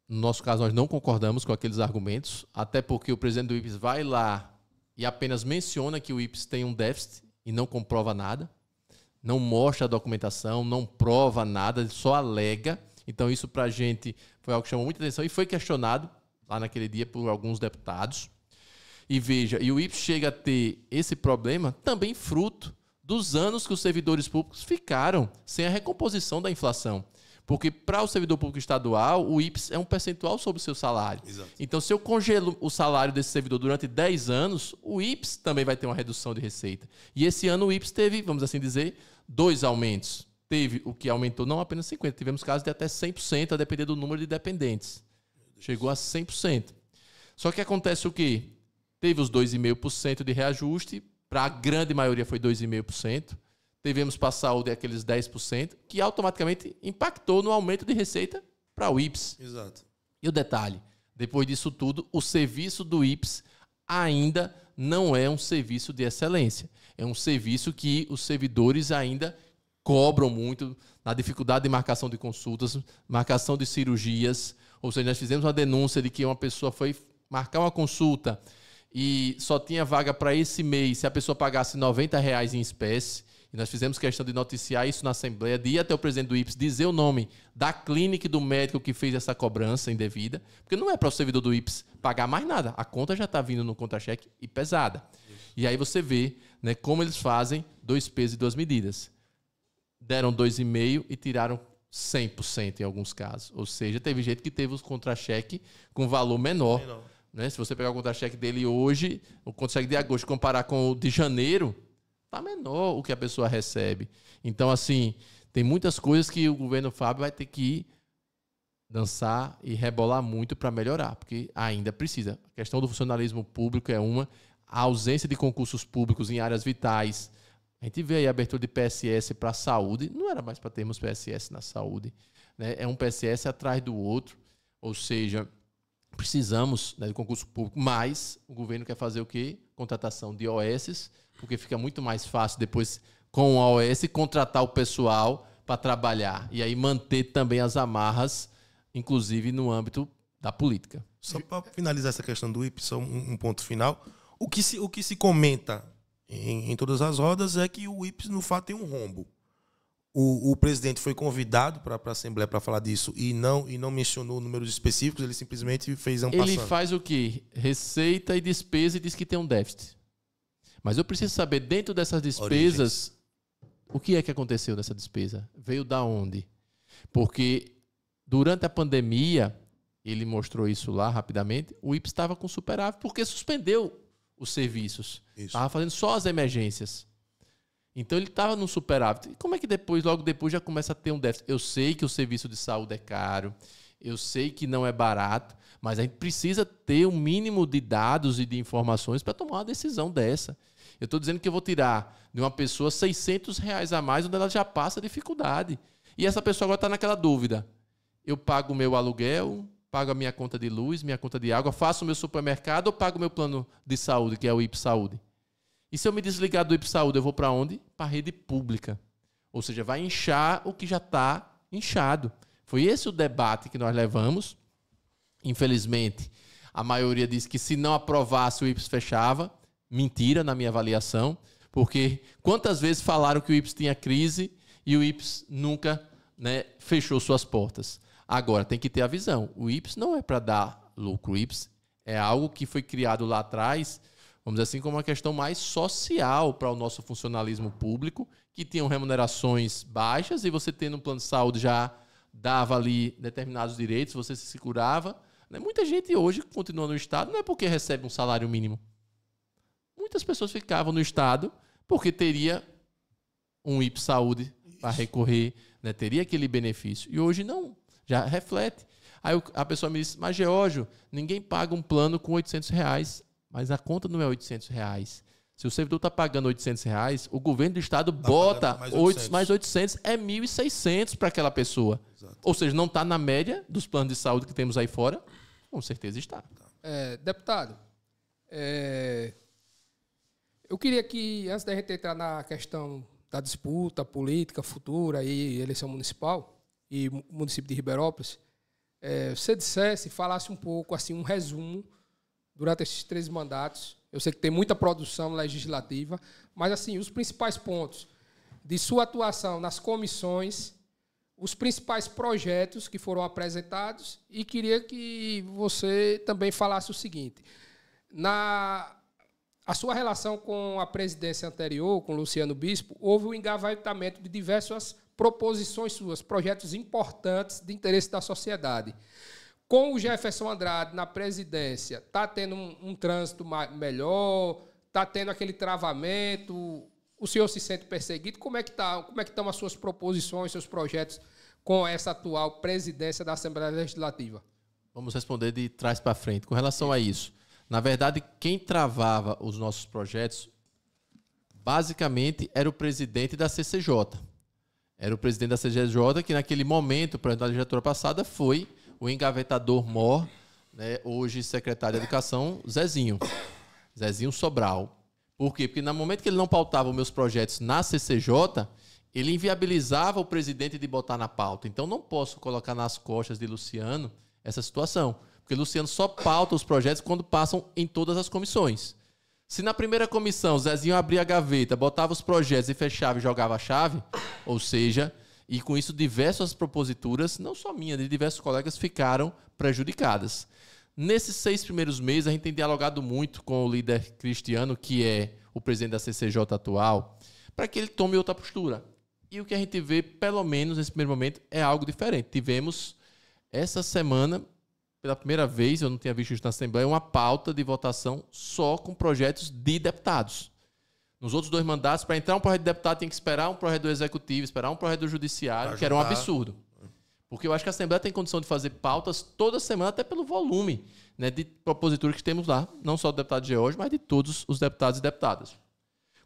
no nosso caso nós não concordamos com aqueles argumentos, até porque o presidente do IPES vai lá e apenas menciona que o IPES tem um déficit e não comprova nada, não mostra a documentação, não prova nada, ele só alega. Então isso para a gente foi algo que chamou muita atenção e foi questionado lá naquele dia por alguns deputados. E veja, e o IPES chega a ter esse problema também fruto dos anos que os servidores públicos ficaram sem a recomposição da inflação. Porque para o servidor público estadual, o IPES é um percentual sobre o seu salário. Exato. Então, se eu congelo o salário desse servidor durante 10 anos, o IPES também vai ter uma redução de receita. E esse ano o IPES teve, vamos assim dizer, 2 aumentos. Teve o que aumentou não apenas 50%, tivemos casos de até 100%, a depender do número de dependentes. Chegou a 100%. Só que acontece o quê? Teve os 2,5% de reajuste, para a grande maioria foi 2,5%. Tivemos para a saúde aqueles 10%, que automaticamente impactou no aumento de receita para o IPES. Exato. E o detalhe, depois disso tudo, o serviço do IPES ainda não é um serviço de excelência. É um serviço que os servidores ainda cobram muito na dificuldade de marcação de consultas, marcação de cirurgias. Ou seja, nós fizemos uma denúncia de que uma pessoa foi marcar uma consulta e só tinha vaga para esse mês se a pessoa pagasse R$90 em espécie. E nós fizemos questão de noticiar isso na Assembleia, de ir até o presidente do IPES, dizer o nome da clínica e do médico que fez essa cobrança indevida, porque não é para o servidor do IPES pagar mais nada. A conta já está vindo no contra-cheque e pesada. E aí você vê, né, como eles fazem 2 pesos e 2 medidas. Deram 2,5% e tiraram 100% em alguns casos. Ou seja, teve gente que teve os contra-cheque com valor menor. Né? Se você pegar o contra-cheque dele hoje, o contra-cheque de agosto, comparar com o de janeiro, está menor o que a pessoa recebe. Então, assim, tem muitas coisas que o governo Fábio vai ter que dançar e rebolar muito para melhorar, porque ainda precisa. A questão do funcionalismo público é uma, a ausência de concursos públicos em áreas vitais. A gente vê aí a abertura de PSS para a saúde, não era mais para termos PSS na saúde, né? É um PSS atrás do outro, ou seja, precisamos, né, de concurso público, mas o governo quer fazer o quê? Contratação de OS, porque fica muito mais fácil depois, com a OS, contratar o pessoal para trabalhar e aí manter também as amarras, inclusive no âmbito da política. Só para finalizar essa questão do IPE, só um ponto final. O que se comenta em todas as rodas é que o IPE, no fato, tem um rombo. O presidente foi convidado para a Assembleia para falar disso e não mencionou números específicos, ele simplesmente fez passando. Ele faz o quê? Receita e despesa e diz que tem um déficit. Mas eu preciso saber, dentro dessas despesas, o que é que aconteceu nessa despesa? Veio da onde? Porque durante a pandemia, ele mostrou isso lá rapidamente, o IPE estava com superávit porque suspendeu os serviços. Estava fazendo só as emergências. Então ele estava no superávit. E como é que logo depois já começa a ter um déficit? Eu sei que o serviço de saúde é caro, eu sei que não é barato, mas a gente precisa ter um mínimo de dados e de informações para tomar uma decisão dessa. Eu estou dizendo que eu vou tirar de uma pessoa R$600 a mais, onde ela já passa dificuldade. E essa pessoa agora está naquela dúvida. Eu pago o meu aluguel, pago a minha conta de luz, minha conta de água, faço o meu supermercado ou pago o meu plano de saúde, que é o IPE Saúde? E se eu me desligar do IPE Saúde, eu vou para onde? Para a rede pública. Ou seja, vai inchar o que já está inchado. Foi esse o debate que nós levamos. Infelizmente, a maioria disse que se não aprovasse o IPES fechava. Mentira, na minha avaliação. Porque quantas vezes falaram que o IPES tinha crise e o IPES nunca, né, fechou suas portas. Agora, tem que ter a visão. O IPES não é para dar lucro. O IPES é algo que foi criado lá atrás, vamos dizer assim, como uma questão mais social para o nosso funcionalismo público, que tinham remunerações baixas e você tendo um plano de saúde já dava ali determinados direitos, você se segurava. Muita gente hoje continua no Estado, não é porque recebe um salário mínimo. Muitas pessoas ficavam no Estado porque teria um IPE Saúde para recorrer, né? Teria aquele benefício. E hoje não, já reflete. Aí a pessoa me diz, mas Geórgio, ninguém paga um plano com R$800, mas a conta não é R$800. Se o servidor está pagando R$800, o governo do Estado bota mais 800, é 1.600 para aquela pessoa. Exato. Ou seja, não está na média dos planos de saúde que temos aí fora? Com certeza está. Deputado, eu queria que, antes da gente entrar na questão da disputa política futura e eleição municipal e município de Ribeirópolis, você falasse um pouco, assim, um resumo durante esses 3 mandatos. Eu sei que tem muita produção legislativa, mas assim, os principais pontos de sua atuação nas comissões, os principais projetos que foram apresentados, e queria que você também falasse o seguinte: a sua relação com a presidência anterior, com Luciano Bispo, houve um engavetamento de diversas proposições suas, projetos importantes de interesse da sociedade. Com o Jefferson Andrade na presidência, está tendo um trânsito melhor? Está tendo aquele travamento? O senhor se sente perseguido? Como é que estão as suas proposições, seus projetos com essa atual presidência da Assembleia Legislativa? Vamos responder de trás para frente. Com relação a isso, na verdade, quem travava os nossos projetos, basicamente, era o presidente da CCJ. Era o presidente da CCJ que, naquele momento, para a legislatura passada, foi o engavetador mor, né, hoje secretário de Educação, Zezinho Sobral. Por quê? Porque no momento que ele não pautava os meus projetos na CCJ, ele inviabilizava o presidente de botar na pauta. Então, não posso colocar nas costas de Luciano essa situação, porque Luciano só pauta os projetos quando passam em todas as comissões. Se na primeira comissão Zezinho abria a gaveta, botava os projetos e fechava e jogava a chave, ou seja, e com isso diversas proposituras, não só minha, de diversos colegas, ficaram prejudicadas. Nesses 6 primeiros meses, a gente tem dialogado muito com o líder Cristiano, que é o presidente da CCJ atual, para que ele tome outra postura. E o que a gente vê, pelo menos nesse primeiro momento, é algo diferente. Tivemos, essa semana, pela primeira vez, eu não tinha visto isso na Assembleia, uma pauta de votação só com projetos de deputados. Nos outros 2 mandatos, para entrar um projeto de deputado, tem que esperar um projeto do Executivo, esperar um projeto do Judiciário, que era um absurdo. Porque eu acho que a Assembleia tem condição de fazer pautas toda semana, até pelo volume, né, de propositura que temos lá, não só do deputado George, mas de todos os deputados e deputadas.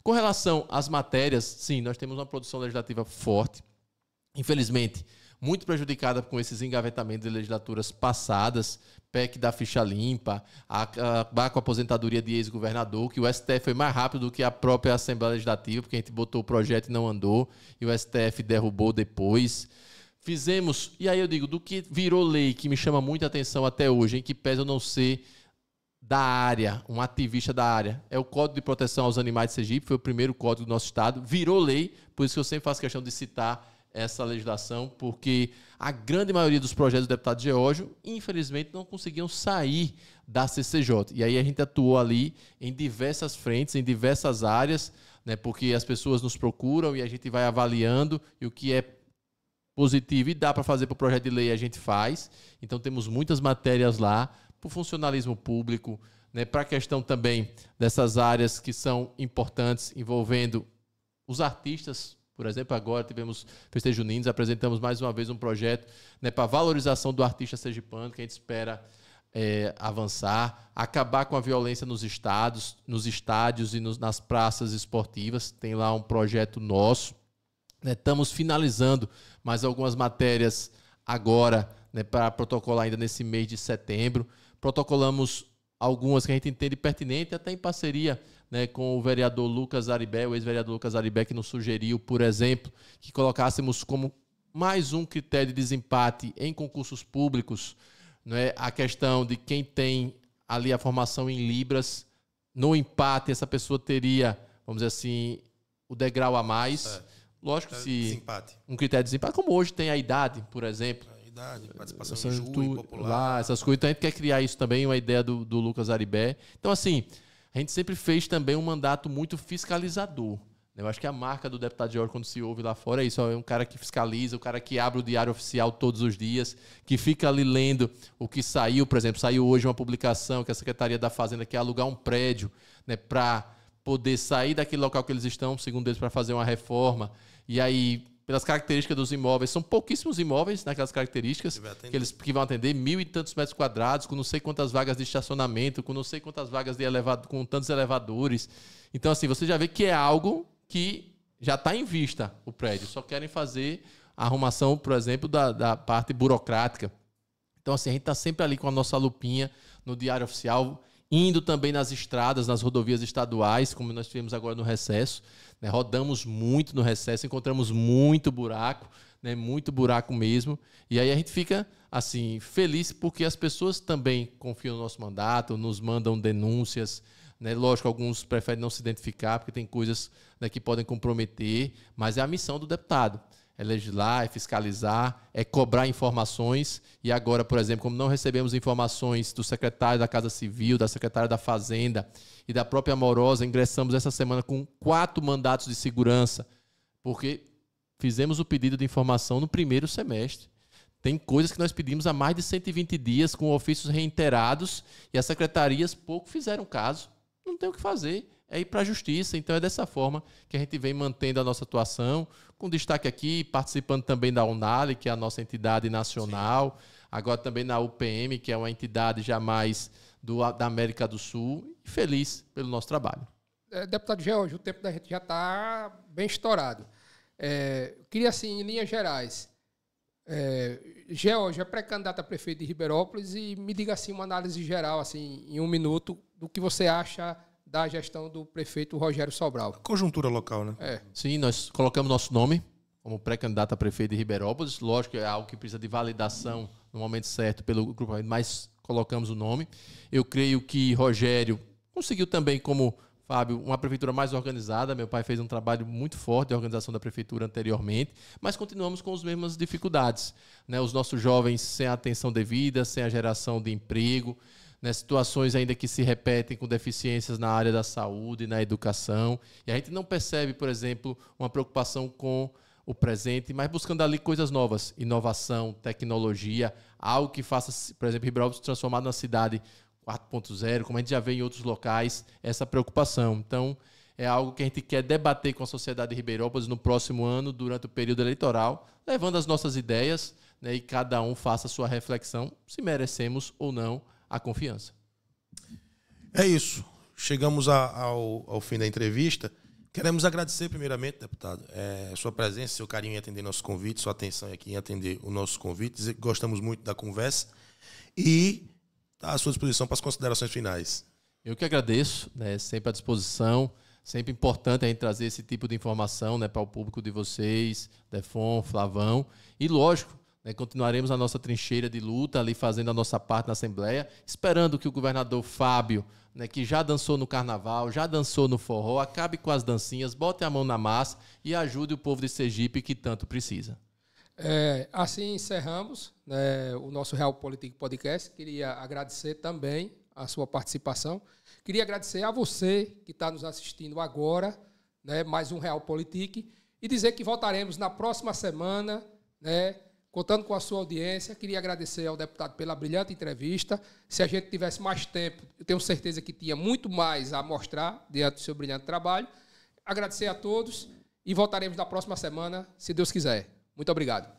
Com relação às matérias, sim, nós temos uma produção legislativa forte, infelizmente, muito prejudicada com esses engavetamentos de legislaturas passadas, PEC da ficha limpa, acabar com a aposentadoria de ex-governador, que o STF foi mais rápido do que a própria Assembleia Legislativa, porque a gente botou o projeto e não andou, e o STF derrubou depois. Fizemos, e aí eu digo, do que virou lei, que me chama muita atenção até hoje, em que pese eu não ser da área, um ativista da área, é o Código de Proteção aos Animais de Sergipe, foi o primeiro código do nosso estado, virou lei, por isso que eu sempre faço questão de citar essa legislação, porque a grande maioria dos projetos do deputado Geórgio, infelizmente, não conseguiam sair da CCJ. E aí a gente atuou ali em diversas frentes, em diversas áreas, né, porque as pessoas nos procuram e a gente vai avaliando, e o que é positivo e dá para fazer para o projeto de lei, a gente faz. Então temos muitas matérias lá, para o funcionalismo público, né, para a questão também dessas áreas que são importantes, envolvendo os artistas. Por exemplo, agora tivemos Festejo Juninos, apresentamos mais uma vez um projeto, né, para a valorização do artista sergipano, que a gente espera avançar, acabar com a violência nos estádios e nas praças esportivas. Tem lá um projeto nosso. Né, estamos finalizando mais algumas matérias agora, né, para protocolar ainda nesse mês de setembro. Protocolamos algumas que a gente entende pertinente, até em parceria, né, com o vereador Lucas Aribé, o ex-vereador Lucas Aribé, que nos sugeriu, por exemplo, que colocássemos como mais um critério de desempate em concursos públicos, né, a questão de quem tem ali a formação em Libras, no empate essa pessoa teria, vamos dizer assim, o degrau a mais. Lógico, se desempate. Um critério de desempate, como hoje tem a idade, por exemplo. A idade, participação em júri, popular. Lá, essas coisas. Então a gente quer criar isso também, uma ideia do Lucas Aribé. Então, assim, a gente sempre fez também um mandato muito fiscalizador. Eu acho que a marca do deputado Geórgio, quando se ouve lá fora, é isso. É um cara que fiscaliza, o cara que abre o diário oficial todos os dias, que fica ali lendo o que saiu. Por exemplo, saiu hoje uma publicação que a Secretaria da Fazenda quer alugar um prédio, né, para poder sair daquele local que eles estão, segundo eles, para fazer uma reforma. E aí, pelas características dos imóveis, são pouquíssimos imóveis naquelas características que vão atender 1.000 e tantos metros quadrados, com não sei quantas vagas de estacionamento, com não sei quantas vagas de elevador, com tantos elevadores. Então, assim, você já vê que é algo que já está em vista o prédio. Só querem fazer a arrumação, por exemplo, da parte burocrática. Então, assim, a gente está sempre ali com a nossa lupinha no Diário Oficial, indo também nas estradas, nas rodovias estaduais, como nós tivemos agora no recesso. Né? Rodamos muito no recesso, encontramos muito buraco, né? Muito buraco mesmo. E aí a gente fica assim feliz porque as pessoas também confiam no nosso mandato, nos mandam denúncias. Né? Lógico, alguns preferem não se identificar porque tem coisas, né, que podem comprometer, mas é a missão do deputado. É legislar, é fiscalizar, é cobrar informações. E agora, por exemplo, como não recebemos informações do secretário da Casa Civil, da secretária da Fazenda e da própria Amorosa, ingressamos essa semana com 4 mandatos de segurança, porque fizemos o pedido de informação no primeiro semestre. Tem coisas que nós pedimos há mais de 120 dias, com ofícios reiterados, e as secretarias pouco fizeram caso. Não tem o que fazer. É ir para a justiça. Então é dessa forma que a gente vem mantendo a nossa atuação, com destaque aqui, participando também da UNALE, que é a nossa entidade nacional, sim, agora também na UPM, que é uma entidade já mais da América do Sul, e feliz pelo nosso trabalho. Deputado Geórgio, o tempo da gente já está bem estourado. Queria, assim, em linhas gerais, Geórgio é pré-candidato a prefeito de Ribeirópolis e me diga assim uma análise geral, assim, em 1 minuto, do que você acha da gestão do prefeito Rogério Sobral. Conjuntura local, né? Sim, nós colocamos nosso nome como pré-candidato a prefeito de Ribeirópolis. Lógico que é algo que precisa de validação no momento certo pelo grupo, mas colocamos o nome. Eu creio que Rogério conseguiu também, como Fábio, uma prefeitura mais organizada. Meu pai fez um trabalho muito forte de organização da prefeitura anteriormente, mas continuamos com as mesmas dificuldades. Né? Os nossos jovens sem a atenção devida, sem a geração de emprego, né, situações ainda que se repetem com deficiências na área da saúde, na educação. E a gente não percebe, por exemplo, uma preocupação com o presente, mas buscando ali coisas novas, inovação, tecnologia, algo que faça, por exemplo, Ribeirão se transformar numa cidade 4.0, como a gente já vê em outros locais, essa preocupação. Então, é algo que a gente quer debater com a sociedade de Ribeirópolis no próximo ano, durante o período eleitoral, levando as nossas ideias, né, e cada um faça a sua reflexão se merecemos ou não a confiança. É isso. Chegamos ao fim da entrevista. Queremos agradecer, primeiramente, deputado, sua presença, seu carinho em atender nosso convite, sua atenção aqui em atender o nosso convite. Dizer que gostamos muito da conversa e está à sua disposição para as considerações finais. Eu que agradeço, né, sempre à disposição. Sempre importante a gente trazer esse tipo de informação, né, para o público de vocês, Defon, Flavão. E, lógico, né, continuaremos a nossa trincheira de luta, ali fazendo a nossa parte na Assembleia, esperando que o governador Fábio, né, que já dançou no Carnaval, já dançou no forró, acabe com as dancinhas, bote a mão na massa e ajude o povo de Sergipe que tanto precisa. Assim encerramos, né, o nosso Real Político Podcast. Queria agradecer também a sua participação. Queria agradecer a você que está nos assistindo agora, né, mais um Real Politique, e dizer que voltaremos na próxima semana, né, contando com a sua audiência. Queria agradecer ao deputado pela brilhante entrevista. Se a gente tivesse mais tempo, eu tenho certeza que tinha muito mais a mostrar diante do seu brilhante trabalho. Agradecer a todos e voltaremos na próxima semana, se Deus quiser. Muito obrigado.